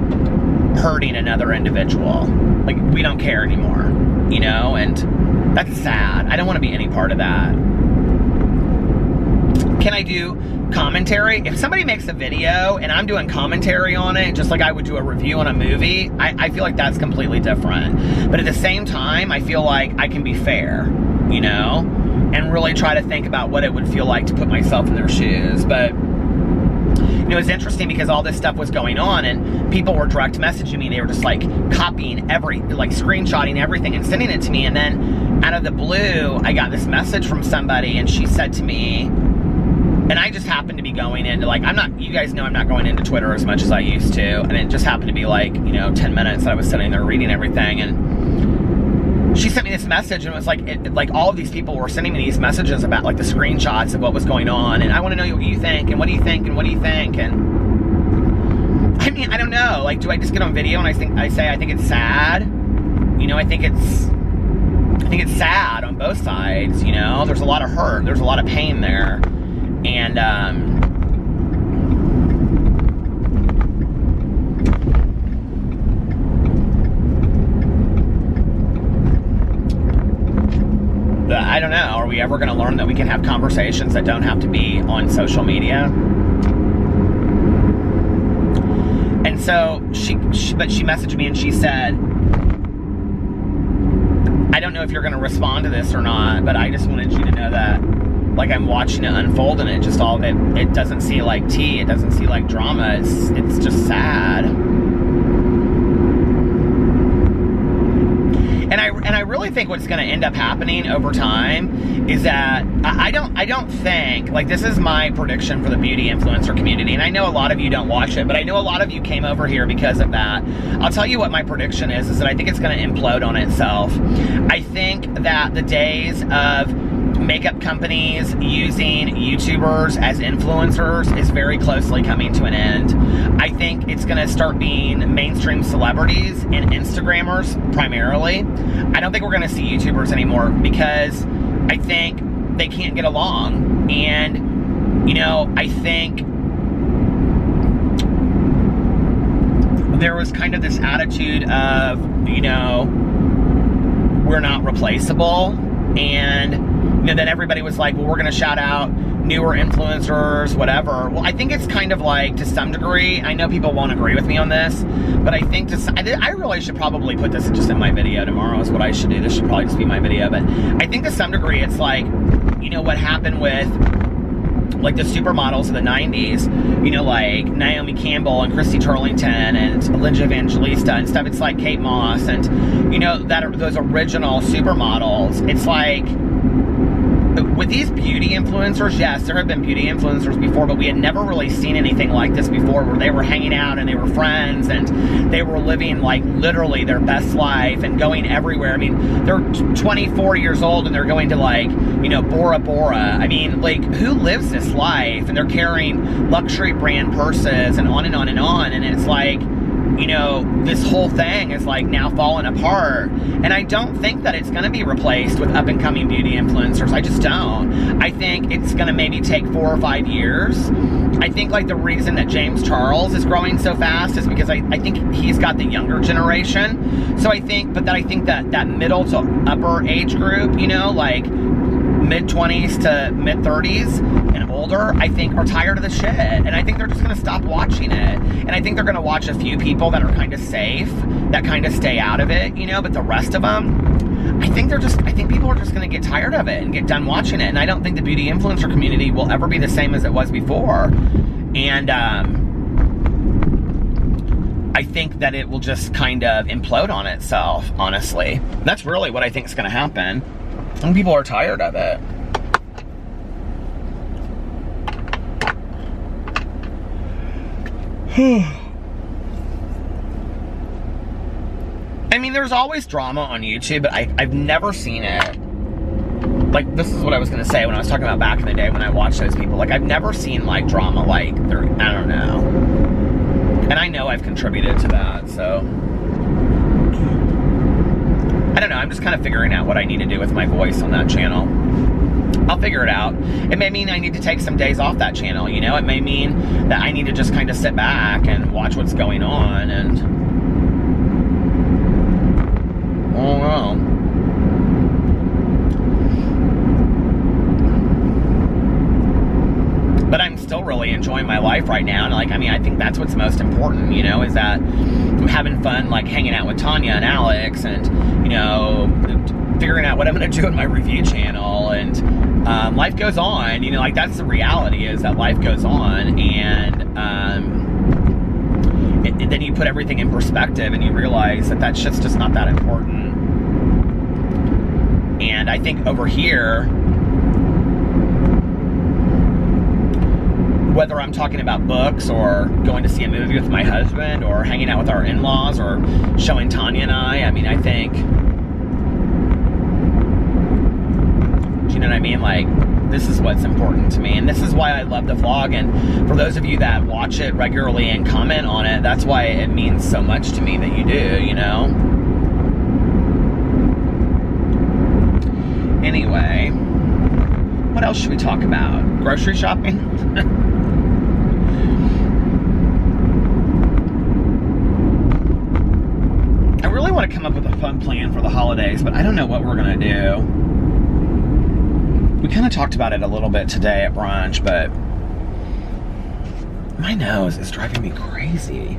hurting another individual. Like, we don't care anymore. You know? And that's sad. I don't want to be any part of that. Can I do commentary? If somebody makes a video and I'm doing commentary on it, just like I would do a review on a movie, I feel like that's completely different. But at the same time, I feel like I can be fair, you know, and really try to think about what it would feel like to put myself in their shoes. But, you know, it's interesting because all this stuff was going on and people were direct messaging me. They were just like copying like screenshotting everything and sending it to me. And then out of the blue, I got this message from somebody and she said to me, and I just happened to be going into, like, you guys know I'm not going into Twitter as much as I used to, and it just happened to be like, you know, 10 minutes that I was sitting there reading everything, and she sent me this message, and it was like, like all of these people were sending me these messages about, like, the screenshots of what was going on, and I want to know what you think, and what do you think, and what do you think, and, I mean, I don't know, like, do I just get on video and I say I think it's sad? You know, I think it's sad on both sides, you know? There's a lot of hurt, there's a lot of pain there. And, I don't know, are we ever going to learn that we can have conversations that don't have to be on social media? And so, she messaged me and she said, I don't know if you're going to respond to this or not, but I just wanted you to know that, like, I'm watching it unfold and it just all, it doesn't seem like tea, it doesn't seem like drama, it's just sad. And I really think what's going to end up happening over time is that I don't think, like, this is my prediction for the beauty influencer community, and I know a lot of you don't watch it, but I know a lot of you came over here because of that. I'll tell you what my prediction is that I think it's going to implode on itself. I think that the days of makeup companies using YouTubers as influencers is very closely coming to an end. I think it's going to start being mainstream celebrities and Instagrammers primarily. I don't think we're going to see YouTubers anymore because I think they can't get along. And, you know, I think there was kind of this attitude of, you know, we're not replaceable. And, you know, then everybody was like, well, we're going to shout out newer influencers, whatever. Well, I think it's kind of like, to some degree, I know people won't agree with me on this, but I think I really should probably put this just in my video tomorrow is what I should do. This should probably just be my video, but I think to some degree it's like, you know, what happened with like the supermodels of the 90s, you know, like Naomi Campbell and Christy Turlington and Linda Evangelista and stuff. It's like Kate Moss and, you know, that are those original supermodels. It's like, with these beauty influencers, yes, there have been beauty influencers before, but we had never really seen anything like this before, where they were hanging out and they were friends and they were living like literally their best life and going everywhere. I mean, they're 24 years old and they're going to like, you know, Bora Bora. I mean, like, who lives this life? And they're carrying luxury brand purses and on and on and on. And it's like, you know, this whole thing is like now falling apart. And I don't think that it's going to be replaced with up-and-coming beauty influencers. I just don't. I think it's going to maybe take 4 or 5 years. I think like the reason that James Charles is growing so fast is because I think he's got the younger generation. So I think that middle to upper age group, you know, like mid-20s to mid-30s and older, I think are tired of the shit. And I think they're just going to stop watching it. And I think they're going to watch a few people that are kind of safe, that kind of stay out of it, you know, but the rest of them, I think people are just going to get tired of it and get done watching it. And I don't think the beauty influencer community will ever be the same as it was before. And I think that it will just kind of implode on itself, honestly. That's really what I think is going to happen. And people are tired of it. I mean, there's always drama on YouTube, but I've never seen it. Like, this is what I was going to say when I was talking about back in the day when I watched those people. Like, I've never seen, like, drama like, I don't know. And I know I've contributed to that, so... I don't know, I'm just kind of figuring out what I need to do with my voice on that channel. I'll figure it out. It may mean I need to take some days off that channel, you know? It may mean that I need to just kind of sit back and watch what's going on, and... I don't know. But I'm still really enjoying my life right now, and like, I mean, I think that's what's most important, you know, is that I'm having fun, like, hanging out with Tanya and Alex, and, you know, figuring out what I'm going to do in my review channel, and life goes on, you know, like, that's the reality, is that life goes on, and then you put everything in perspective, and you realize that that shit's just not that important. And I think over here, whether I'm talking about books or going to see a movie with my husband or hanging out with our in-laws or showing Tanya and I mean, I think, do you know what I mean? Like, this is what's important to me, and this is why I love the vlog. And for those of you that watch it regularly and comment on it, that's why it means so much to me that you do, you know? Anyway, what else should we talk about? Grocery shopping? I really want to come up with a fun plan for the holidays, but I don't know what we're going to do. We kind of talked about it a little bit today at brunch, but my nose is driving me crazy.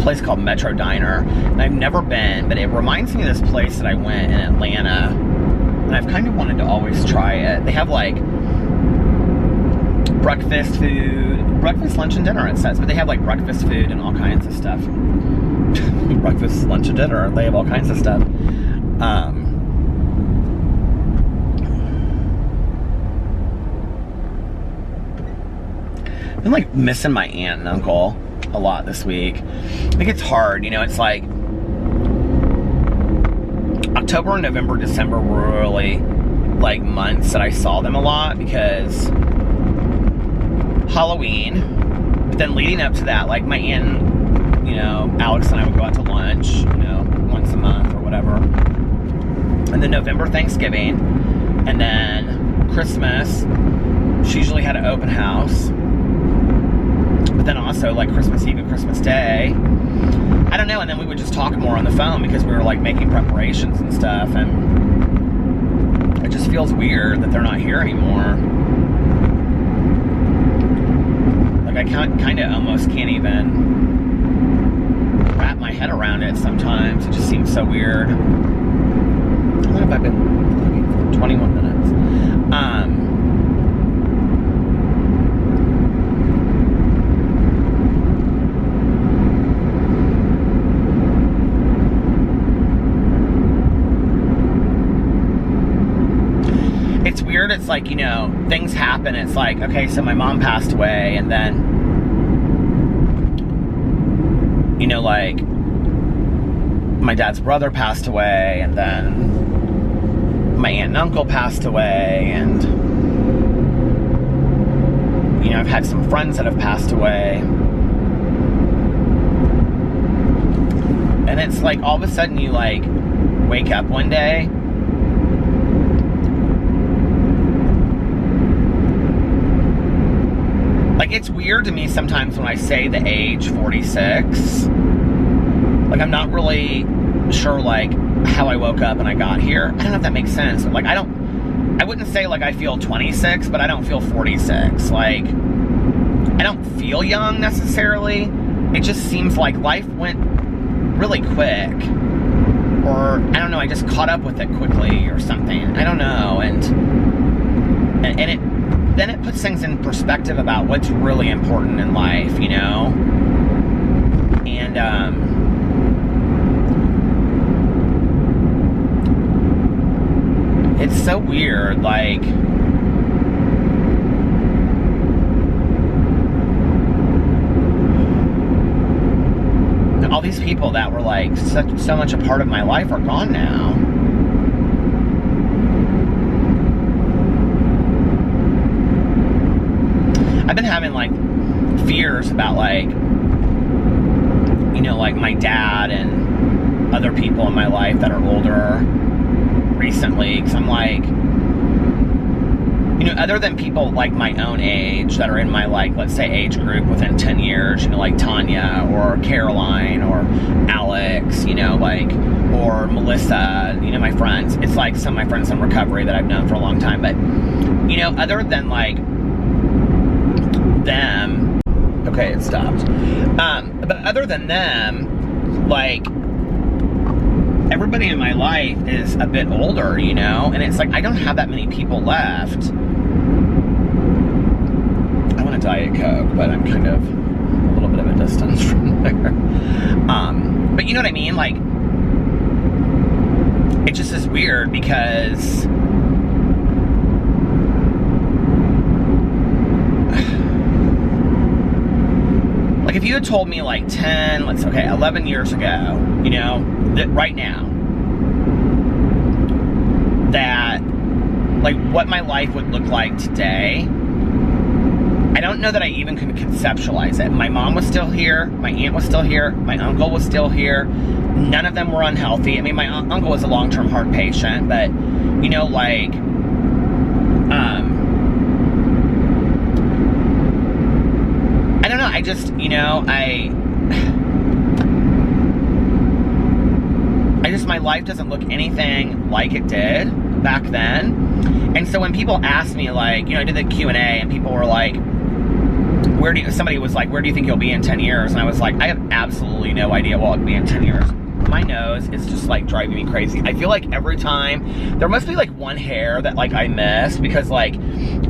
Place called Metro Diner, and I've never been, but it reminds me of this place that I went in Atlanta, and I've kind of wanted to always try it. They have like breakfast food, breakfast, lunch, and dinner, it says, but they have like breakfast food and all kinds of stuff. Breakfast, lunch, and dinner, they have all kinds of stuff. I've been like missing my aunt and uncle a lot this week. I think it's hard, you know, it's like October, November, December were really like months that I saw them a lot because Halloween, but then leading up to that, like my aunt, you know, Alex and I would go out to lunch, you know, once a month or whatever. And then November, Thanksgiving, and then Christmas, she usually had an open house. But then also like Christmas Eve and Christmas Day, I don't know, and then we would just talk more on the phone because we were like making preparations and stuff, and just feels weird that they're not here anymore. Like, I kind of almost can't even wrap my head around it sometimes. It just seems so weird. How long have I been looking for? 21 minutes. It's weird. It's like, you know, things happen. It's like, okay, so my mom passed away, and then, you know, like, my dad's brother passed away, and then my aunt and uncle passed away, and, you know, I've had some friends that have passed away. And it's like, all of a sudden you, like, wake up one day, like, it's weird to me sometimes when I say the age 46. Like, I'm not really sure, like, how I woke up and I got here. I don't know if that makes sense. Like, I wouldn't say, like, I feel 26, but I don't feel 46. Like, I don't feel young necessarily. It just seems like life went really quick. Or, I don't know, I just caught up with it quickly or something. I don't know. And then it puts things in perspective about what's really important in life, you know? And, it's so weird, like, all these people that were, like, so much a part of my life are gone now. I've been having, like, fears about, like, you know, like, my dad and other people in my life that are older recently, because I'm like, you know, other than people like my own age that are in my, like, let's say age group within 10 years, you know, like Tanya or Caroline or Alex, you know, like, or Melissa, you know, my friends. It's like some of my friends in recovery that I've known for a long time. But, you know, other than, like, them, okay, it stopped. But other than them, like, everybody in my life is a bit older, you know, and it's like, I don't have that many people left. I want a Diet Coke, but I'm kind of a little bit of a distance from there. But you know what I mean? Like, it just is weird because like, if you had told me, like, 11 years ago, you know, that right now, that, like, what my life would look like today, I don't know that I even could conceptualize it. My mom was still here, my aunt was still here, my uncle was still here, none of them were unhealthy. I mean, my uncle was a long-term heart patient, but, you know, like, I don't know, I just, you know, my life doesn't look anything like it did back then. And so when people ask me, like, you know, I did the Q&A and people were like, somebody was like, where do you think you'll be in 10 years? And I was like, I have absolutely no idea what I'll be in 10 years. My nose is just, like, driving me crazy. I feel like every time, there must be, like, one hair that, like, I miss, because, like,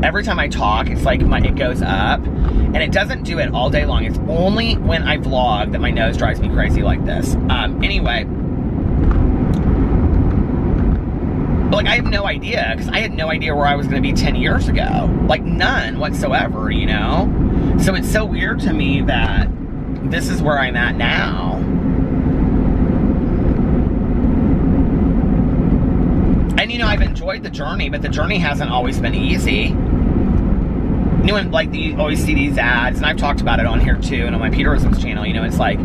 every time I talk, it's like, it goes up, and it doesn't do it all day long. It's only when I vlog that my nose drives me crazy like this. Anyway, but, like, I have no idea, because I had no idea where I was going to be 10 years ago. Like, none whatsoever, you know? So it's so weird to me that this is where I'm at now. And, you know, I've enjoyed the journey, but the journey hasn't always been easy. You know, and, like, you always see these ads, and I've talked about it on here too, and on my Peterisms channel, you know, it's like,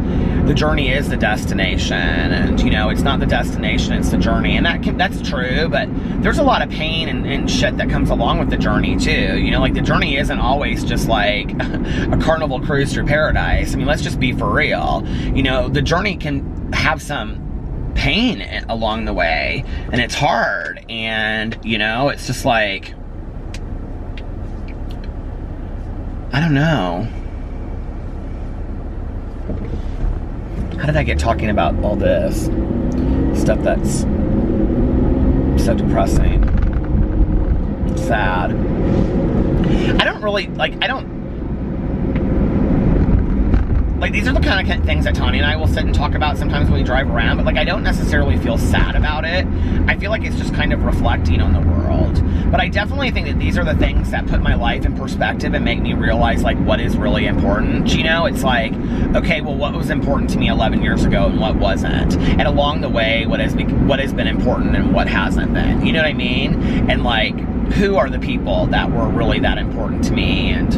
the journey is the destination, and, you know, it's not the destination, it's the journey, and that's true, but there's a lot of pain and shit that comes along with the journey too, you know, like, the journey isn't always just like a carnival cruise through paradise. I mean, let's just be for real. You know, the journey can have some pain along the way, and it's hard, and you know, it's just like, I don't know. How did I get talking about all this stuff that's so depressing, sad? I don't really, like, these are the kind of things that Tanya and I will sit and talk about sometimes when we drive around, but like, I don't necessarily feel sad about it. I feel like it's just kind of reflecting on the world. But I definitely think that these are the things that put my life in perspective and make me realize, like, what is really important. You know, it's like, okay, well, what was important to me 11 years ago and what wasn't? And along the way, what has been important and what hasn't been? You know what I mean? And like, who are the people that were really that important to me, and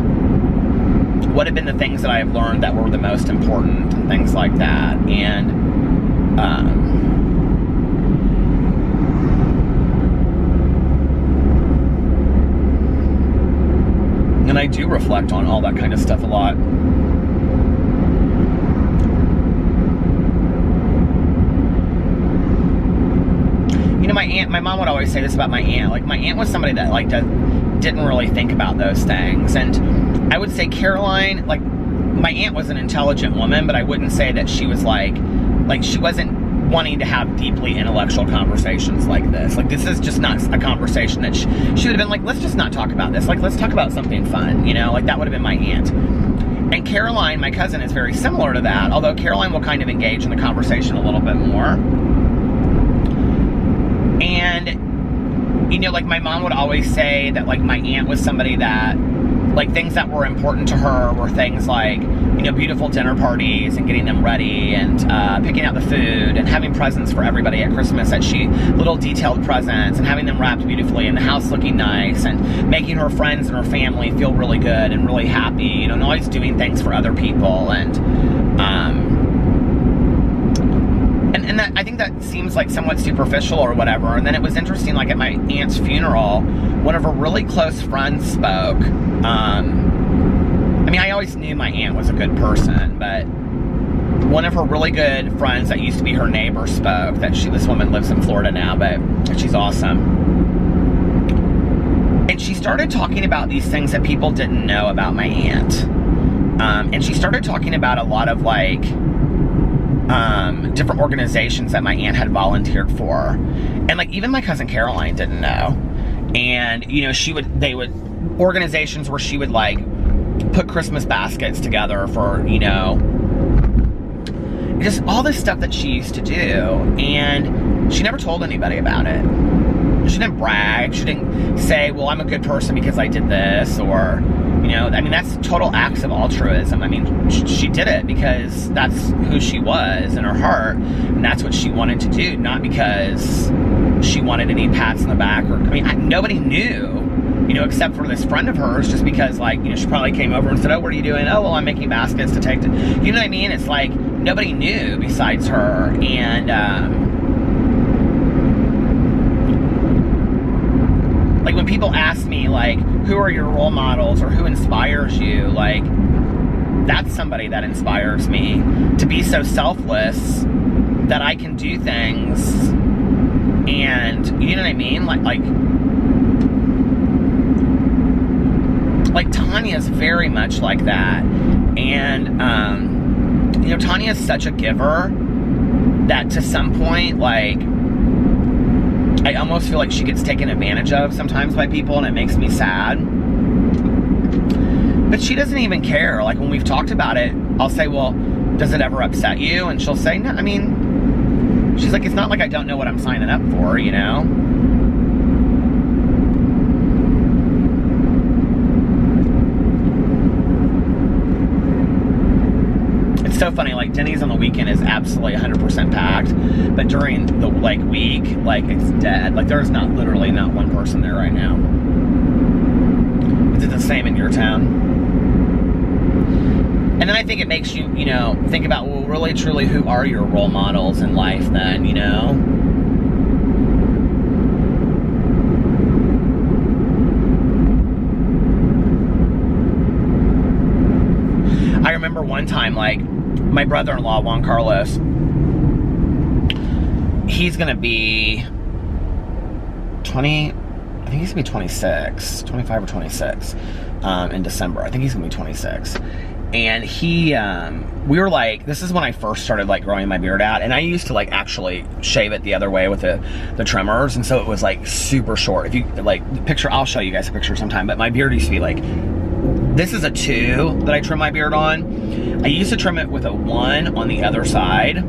what have been the things that I have learned that were the most important, and things like that. And I do reflect on all that kind of stuff a lot. You know, my mom would always say this about my aunt. Like, my aunt was somebody that, like, didn't really think about those things. And I would say Caroline, like, my aunt was an intelligent woman, but I wouldn't say that she was like she wasn't wanting to have deeply intellectual conversations like this. Like, this is just not a conversation that she would have been like, let's just not talk about this. Like, let's talk about something fun, you know? Like, that would have been my aunt. And Caroline, my cousin, is very similar to that, although Caroline will kind of engage in the conversation a little bit more. And, you know, like, my mom would always say that, like, my aunt was somebody that, like, things that were important to her were things like, you know, beautiful dinner parties and getting them ready, and picking out the food and having presents for everybody at Christmas, little detailed presents, and having them wrapped beautifully and the house looking nice, and making her friends and her family feel really good and really happy, you know, and always doing things for other people. And that, I think that seems like somewhat superficial or whatever. And then it was interesting, like, at my aunt's funeral, one of her really close friends spoke. I mean, I always knew my aunt was a good person, but one of her really good friends that used to be her neighbor spoke. This woman lives in Florida now, but she's awesome. And she started talking about these things that people didn't know about my aunt. And she started talking about a lot of, like, different organizations that my aunt had volunteered for. And, like, even my cousin Caroline didn't know. And, you know, organizations where she would, like, put Christmas baskets together for, you know, just all this stuff that she used to do. And she never told anybody about it. She didn't brag. She didn't say, well, I'm a good person because I did this, or, you know, I mean, that's total acts of altruism. I mean, she did it because that's who she was in her heart, and that's what she wanted to do, not because she wanted any pats on the back, or, I mean, nobody knew, you know, except for this friend of hers, just because, like, you know, she probably came over and said, oh, what are you doing? Oh, well, I'm making baskets to take to, you know what I mean? It's like, nobody knew besides her. And, like, when people ask me, like, who are your role models or who inspires you, like, that's somebody that inspires me to be so selfless that I can do things. And, you know what I mean? Like Tanya's very much like that. And, you know, Tanya is such a giver that to some point, like, I almost feel like she gets taken advantage of sometimes by people, and it makes me sad. But she doesn't even care. Like, when we've talked about it, I'll say, well, does it ever upset you? And she'll say, no, I mean, she's like, it's not like I don't know what I'm signing up for, you know? So funny, like, Denny's on the weekend is absolutely 100% packed, but during the, like, week, like, it's dead. Like, there's literally not one person there right now. Is it the same in your town? And then I think it makes you, you know, think about, well, really, truly, who are your role models in life then, you know? I remember one time, like, my brother-in-law, Juan Carlos, he's gonna be 20, I think he's gonna be 26, 25 or 26 in December. I think he's gonna be 26. And he, we were like, this is when I first started like growing my beard out, and I used to like actually shave it the other way with the trimmers, and so it was like super short. If you like the picture, I'll show you guys a picture sometime, but my beard used to be like, this is a 2 that I trim my beard on. I used to trim it with a 1 on the other side,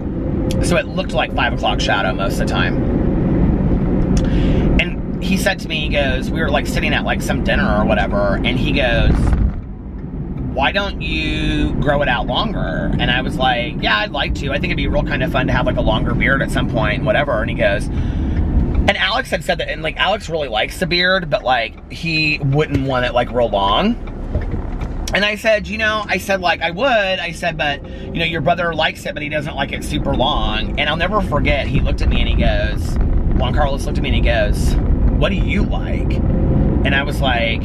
so it looked like 5 o'clock shadow most of the time. And he said to me, he goes, we were like sitting at like some dinner or whatever, and he goes, why don't you grow it out longer? And I was like, yeah, I'd like to. I think it'd be real kind of fun to have like a longer beard at some point, whatever. And he goes, and Alex had said that, and like Alex really likes the beard, but like he wouldn't want it like real long. And I said, you know, I said like I would. I said, but you know, your brother likes it, but he doesn't like it super long. And I'll never forget, he looked at me and he goes, Juan Carlos looked at me and he goes, what do you like? And I was like,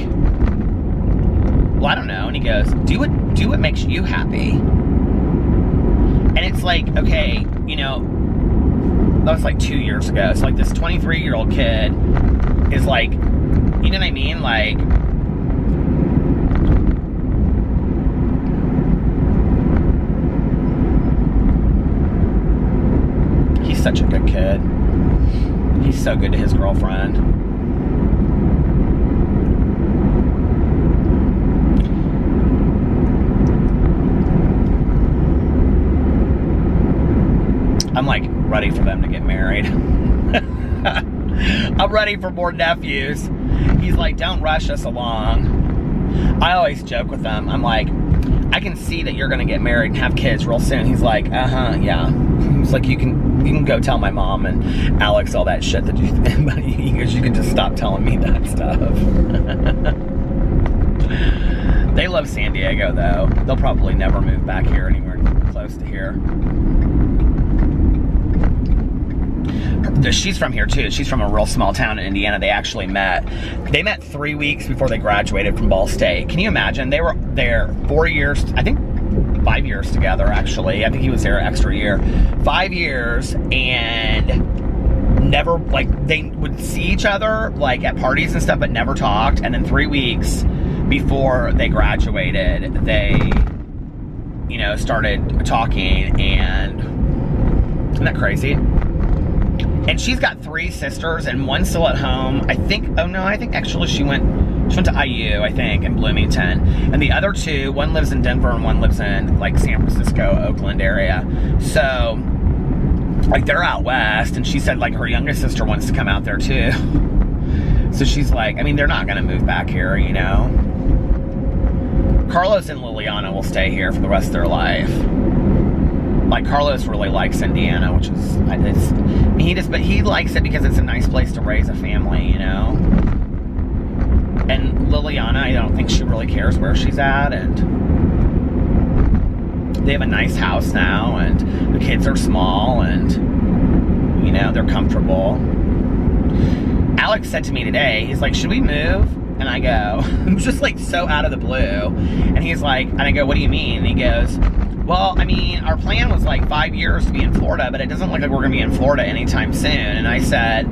well, I don't know. And he goes, do what makes you happy. And it's like, okay, you know, that was like 2 years ago. So like this 23-year-old kid is like, you know what I mean? Like, he's such a good kid. He's so good to his girlfriend. I'm like ready for them to get married. I'm ready for more nephews. He's like, don't rush us along. I always joke with them. I'm like, I can see that you're gonna get married and have kids real soon. He's like, yeah. He's like, you can go tell my mom and Alex all that shit that you think, but he goes, you can just stop telling me that stuff. They love San Diego though. They'll probably never move back here anywhere close to here. She's from here too. She's from a real small town in Indiana. They actually met. They met 3 weeks before they graduated from Ball State. Can you imagine? They were there 4 years, I think 5 years together actually. I think he was there an extra year. 5 years, and never, like, they would see each other like at parties and stuff, but never talked. And then 3 weeks before they graduated, they, you know, started talking. And isn't that crazy? And she's got 3 sisters, and one's still at home. I think, oh no, I think actually she went to IU, I think, in Bloomington. And the other 2, one lives in Denver and one lives in like San Francisco, Oakland area. So, like, they're out west, and she said like her youngest sister wants to come out there too. So she's like, I mean, they're not gonna move back here, you know. Carlos and Liliana will stay here for the rest of their life. Like, Carlos really likes Indiana, which is, but he likes it because it's a nice place to raise a family, you know? And Liliana, I don't think she really cares where she's at, and they have a nice house now, and the kids are small, and, you know, they're comfortable. Alex said to me today, he's like, should we move? And I go, I'm just like so out of the blue. And he's like, and I go, what do you mean? And he goes, well, I mean, our plan was like 5 years to be in Florida, but it doesn't look like we're gonna be in Florida anytime soon. And I said,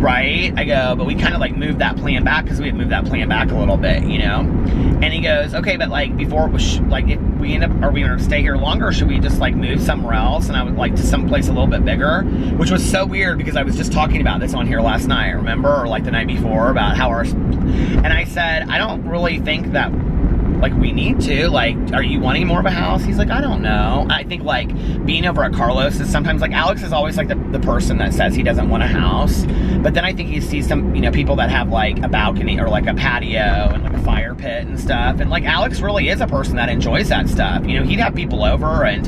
right? I go, but we kind of like moved that plan back because we had moved that plan back a little bit, you know? And he goes, okay, but like before it was, like if we end up, are we gonna stay here longer, or should we just like move somewhere else? And I would like to someplace a little bit bigger, which was so weird because I was just talking about this on here last night, remember? Or like the night before, about how our, and I said, I don't really think that, like, we need to, like, are you wanting more of a house? He's like, I don't know. I think, like, being over at Carlos is sometimes, like, Alex is always, like, the person that says he doesn't want a house. But then I think he sees some, you know, people that have, like, a balcony or, like, a patio and, like, a fire pit and stuff. And, like, Alex really is a person that enjoys that stuff. You know, he'd have people over, and,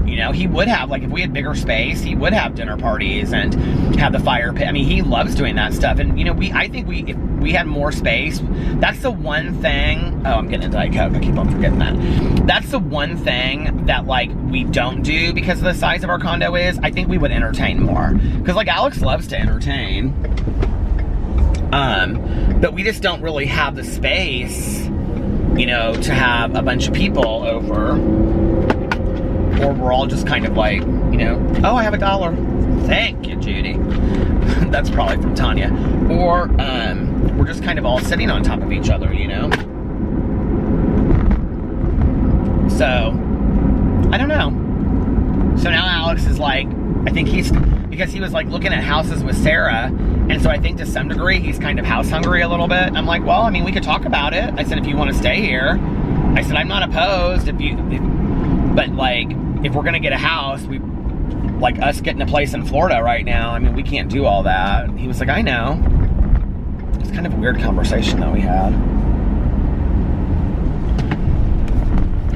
you know, he would have, like, if we had bigger space, he would have dinner parties and have the fire pit. I mean, he loves doing that stuff. And, you know, I think if we had more space, that's the one thing. Oh, I'm getting a Diet Coke. I keep on forgetting that. That's the one thing that, like, we don't do because of the size of our condo is. I think we would entertain more. Because, like, Alex loves to entertain. But we just don't really have the space, you know, to have a bunch of people over. Or we're all just kind of like, you know, oh, I have $1. Thank you, Judy. That's probably from Tanya. Or we're just kind of all sitting on top of each other, you know? So, I don't know. So now Alex is like, I think because he was like looking at houses with Sarah, and so I think to some degree he's kind of house hungry a little bit. I'm like, well, I mean, we could talk about it. I said, if you want to stay here, I said, I'm not opposed but like, if we're gonna get a house, like us getting a place in Florida right now, I mean, we can't do all that. He was like, I know. It's kind of a weird conversation that we had.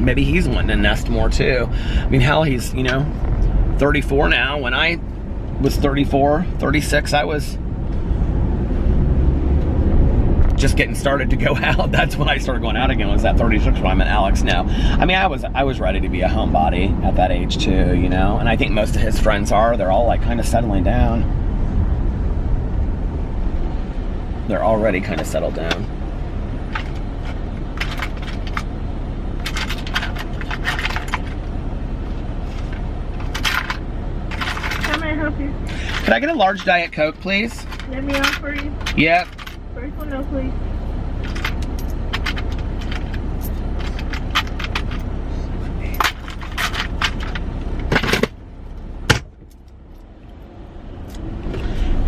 Maybe he's wanting to nest more too. I mean, hell, he's, 34 now. When I was 34, 36, I was just getting started to go out. That's when I started going out again, was at 36 when I met Alex now. I mean, I was ready to be a homebody at that age too, and I think most of his friends they're all like kind of settling down. They're already kind of settled down. Could I get a large Diet Coke, please? Let me out for you. Yep. First one up, please.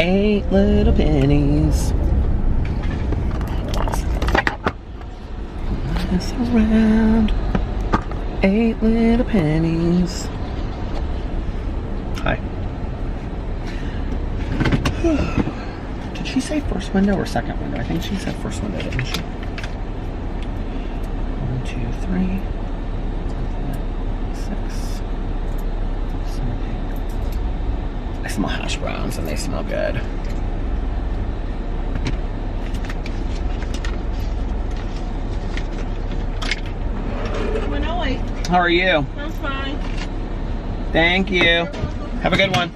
Eight little pennies. Pass around. 8 little pennies. Hi. Did she say first window or second window? I think she said first window, didn't she? 1, 2, 3, 6, 7, 8. I smell hash browns and they smell good. How are you? I'm fine. Thank you. Have a good one.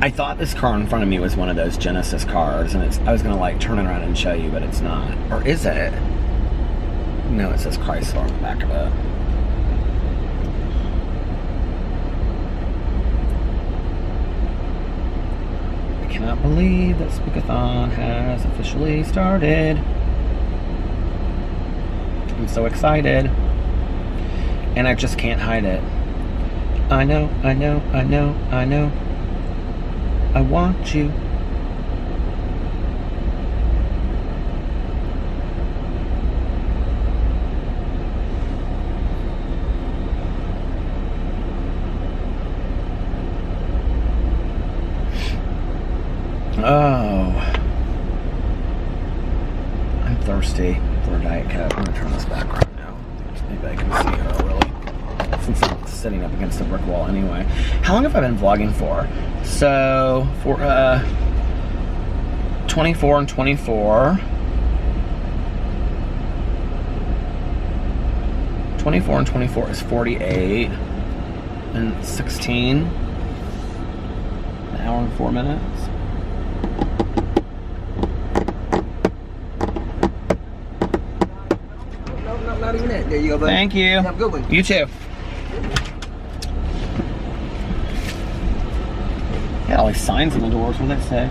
I thought this car in front of me was one of those Genesis cars, and I was gonna like turn it around and show you, but it's not. Or is it? No, it says Chrysler on the back of it. I cannot believe that Speakathon has officially started. I'm so excited. And I just can't hide it. I know, I know, I know, I know. I want you. Oh. I'm thirsty for a Diet Coke. I'm gonna turn this back right now. Maybe I can see her really. Since I'm sitting up against the brick wall anyway. How long have I been vlogging for? So, for 24 and 24. 24 and 24 is 48. And 16. An hour and 4 minutes. No, not even that. There you go, buddy. Thank you. Have a good one. You too. Yeah, all these signs on the doors. What does that say?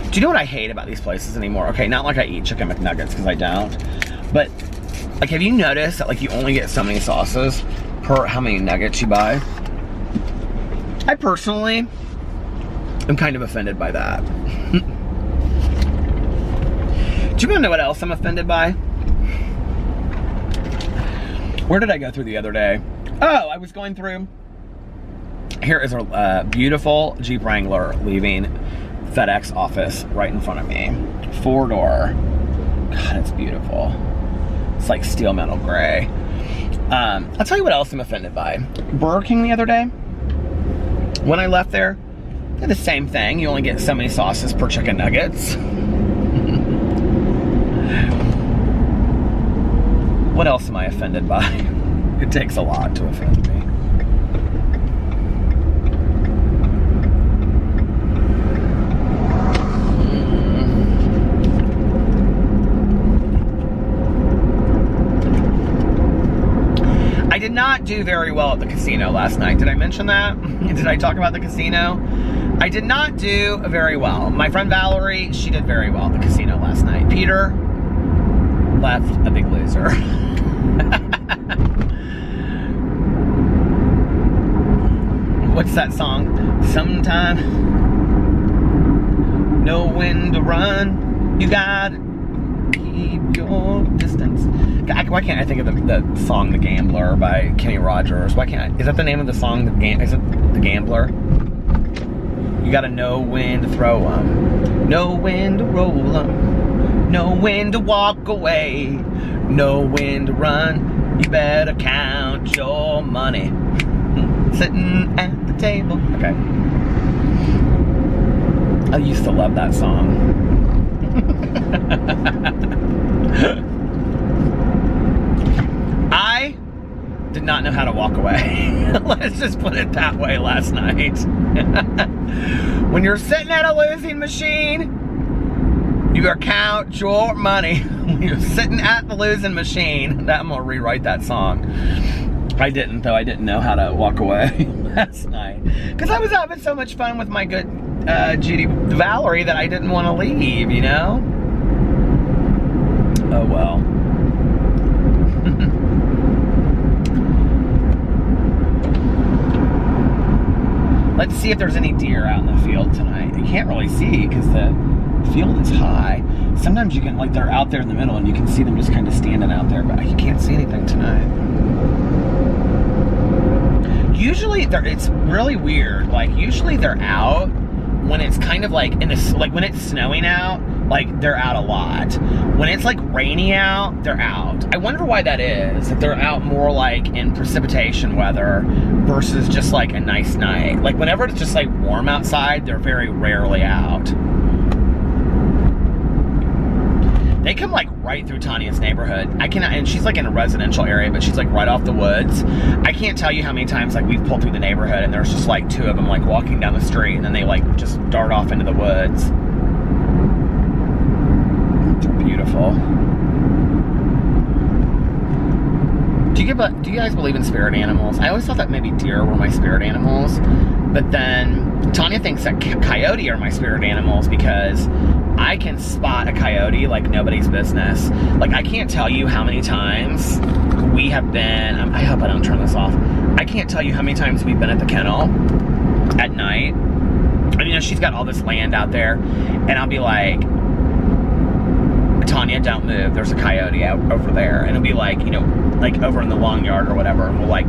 Do you know what I hate about these places anymore? Okay, not like I eat chicken McNuggets, because I don't. But, like, have you noticed that, like, you only get so many sauces per how many nuggets you buy? I personally am kind of offended by that. Do you want to know what else I'm offended by? Where did I go through the other day? Oh, I was going through. Here is a beautiful Jeep Wrangler leaving FedEx office right in front of me. 4-door. God, it's beautiful. It's like steel metal gray. I'll tell you what else I'm offended by. Burger King the other day, when I left there, they had the same thing. You only get so many sauces per chicken nuggets. What else am I offended by? It takes a lot to offend me. not do very well at the casino last night. Did I mention that? Did I talk about the casino? I did not do very well. My friend Valerie, she did very well at the casino last night. Peter left a big loser. What's that song? Sometime, know when to run. You gotta keep your distance. Why can't I think of the song "The Gambler" by Kenny Rogers? Why can't I? Is that the name of the song? Is it "The Gambler"? You gotta know when to throw 'em, know when to roll 'em, know when to walk away, know when to run. You better count your money. Sitting at the table. Okay. I used to love that song. I did not know how to walk away. Let's just put it that way last night. When you're sitting at a losing machine, you better count your money. When you're sitting at the losing machine, I'm gonna rewrite that song. I didn't, though. I didn't know how to walk away last night. Because I was having so much fun with my good Judy Valerie that I didn't want to leave, you know? Oh, well. Let's see if there's any deer out in the field tonight. You can't really see because the field is high. Sometimes you can, like, they're out there in the middle and you can see them just kind of standing out there, but you can't see anything tonight. Usually, it's really weird. Like, usually they're out when it's kind of like like when it's snowing out. Like, they're out a lot. When it's like rainy out, they're out. I wonder why that is. If they're out more like in precipitation weather versus just like a nice night. Like, whenever it's just like warm outside, they're very rarely out. They come like right through Tanya's neighborhood. I cannot, and she's like in a residential area, but she's like right off the woods. I can't tell you how many times like we've pulled through the neighborhood and there's just like two of them like walking down the street and then they like just dart off into the woods. They're beautiful. Do you guys believe in spirit animals? I always thought that maybe deer were my spirit animals, but then Tanya thinks that coyote are my spirit animals because I can spot a coyote like nobody's business. Like, I can't tell you how many times we have been, I hope I don't turn this off. I can't tell you how many times we've been at the kennel at night. And, you know, she's got all this land out there, and I'll be like, Tanya, don't move. There's a coyote out over there. And it'll be like, you know, like over in the long yard or whatever, and we'll like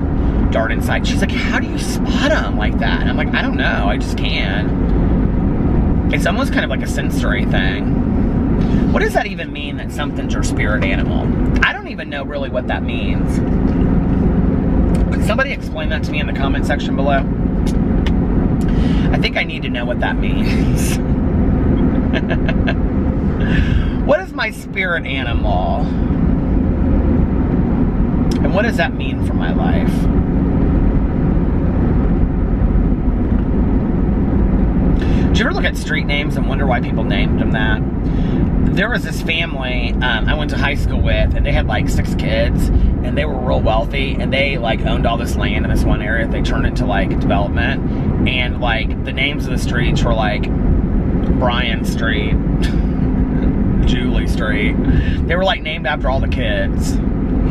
dart inside. She's like, how do you spot them like that? And I'm like, I don't know. I just can. It's almost kind of like a sensory thing. What does that even mean, that something's your spirit animal? I don't even know really what that means. Could somebody explain that to me in the comment section below? I think I need to know what that means. What is my spirit animal? And what does that mean for my life? Did you ever look at street names and wonder why people named them that? There was this family I went to high school with, and they had like 6 kids, and they were real wealthy, and they like owned all this land in this one area. They turned it to like development, and like the names of the streets were like Bryan Street, Julie Street. They were like named after all the kids.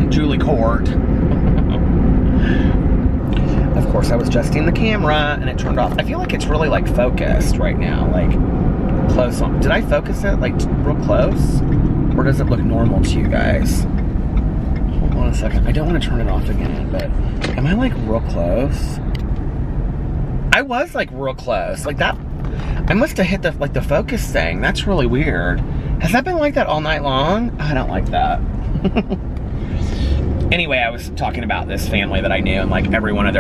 Julie Court. Of course, I was adjusting the camera and it turned off. I feel like it's really like focused right now, like close on. Did I focus it like real close? Or does it look normal to you guys? Hold on a second. I don't want to turn it off again, but am I like real close? I was like real close. Like that, I must have hit the like the focus thing. That's really weird. Has that been like that all night long? I don't like that. Anyway, I was talking about this family that I knew, and like every one of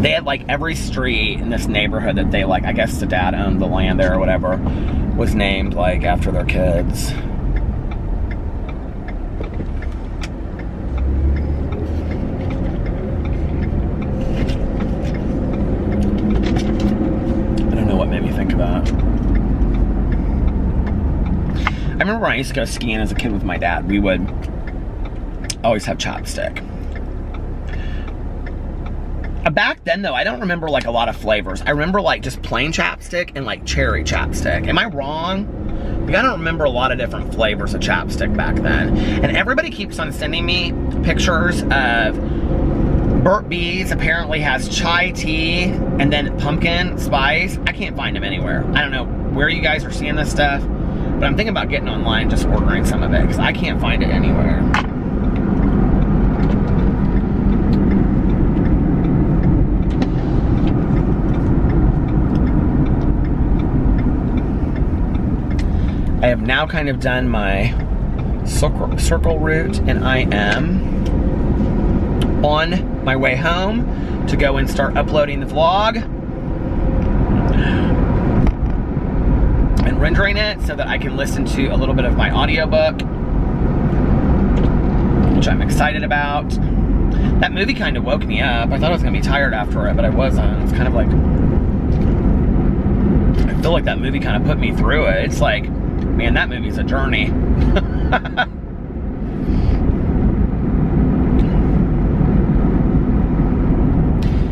they had like every street in this neighborhood that they like, I guess the dad owned the land there or whatever, was named like after their kids. I don't know what made me think of that. I remember when I used to go skiing as a kid with my dad, we would always have chopstick. Back then, though, I don't remember like a lot of flavors. I remember like just plain chapstick and like cherry chapstick. Am I wrong? Like, I don't remember a lot of different flavors of chapstick back then. And everybody keeps on sending me pictures of Burt Bees apparently has chai tea and then pumpkin spice. I can't find them anywhere. I don't know where you guys are seeing this stuff, but I'm thinking about getting online and just ordering some of it because I can't find it anywhere. I have now kind of done my circle route, and I am on my way home to go and start uploading the vlog and rendering it so that I can listen to a little bit of my audiobook, which I'm excited about. That movie kind of woke me up. I thought I was gonna be tired after it, but I wasn't. It's kind of like, I feel like that movie kind of put me through it. It's like, man, that movie's a journey.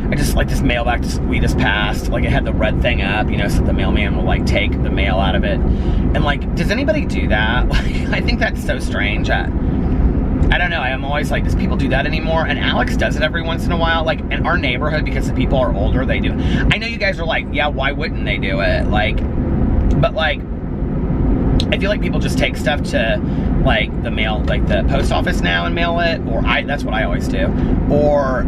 I just like this mailbox we just passed. Like, it had the red thing up, you know, so the mailman will like take the mail out of it. And like, does anybody do that? Like, I think that's so strange. I don't know. I'm always like, does people do that anymore? And Alex does it every once in a while. Like, in our neighborhood, because the people are older, they do. I know you guys are like, yeah, why wouldn't they do it? Like, but like, I feel like people just take stuff to like the mail, like the post office now and mail it, or that's what I always do. Or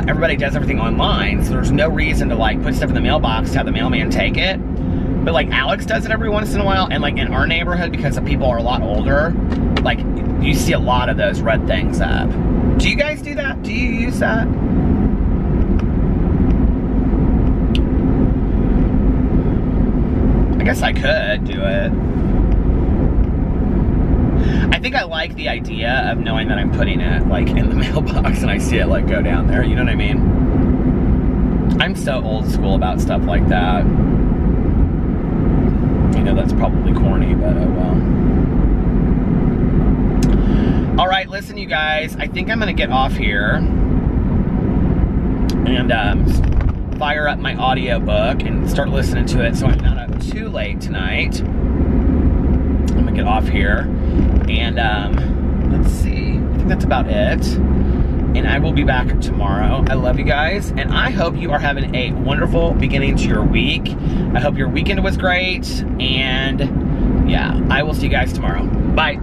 everybody does everything online, so there's no reason to like put stuff in the mailbox to have the mailman take it. But like Alex does it every once in a while, and like in our neighborhood, because the people are a lot older, like you see a lot of those red things up. Do you guys do that? Do you use that? I guess I could do it. I think I like the idea of knowing that I'm putting it like in the mailbox and I see it like go down there, you know what I mean? I'm so old school about stuff like that. You know, that's probably corny, but oh well. All right, listen, you guys, I think I'm gonna get off here and fire up my audiobook and start listening to it so I'm not up too late tonight. I'm gonna get off here. And let's see, I think that's about it. And I will be back tomorrow. I love you guys, and I hope you are having a wonderful beginning to your week. I hope your weekend was great, and yeah, I will see you guys tomorrow. Bye.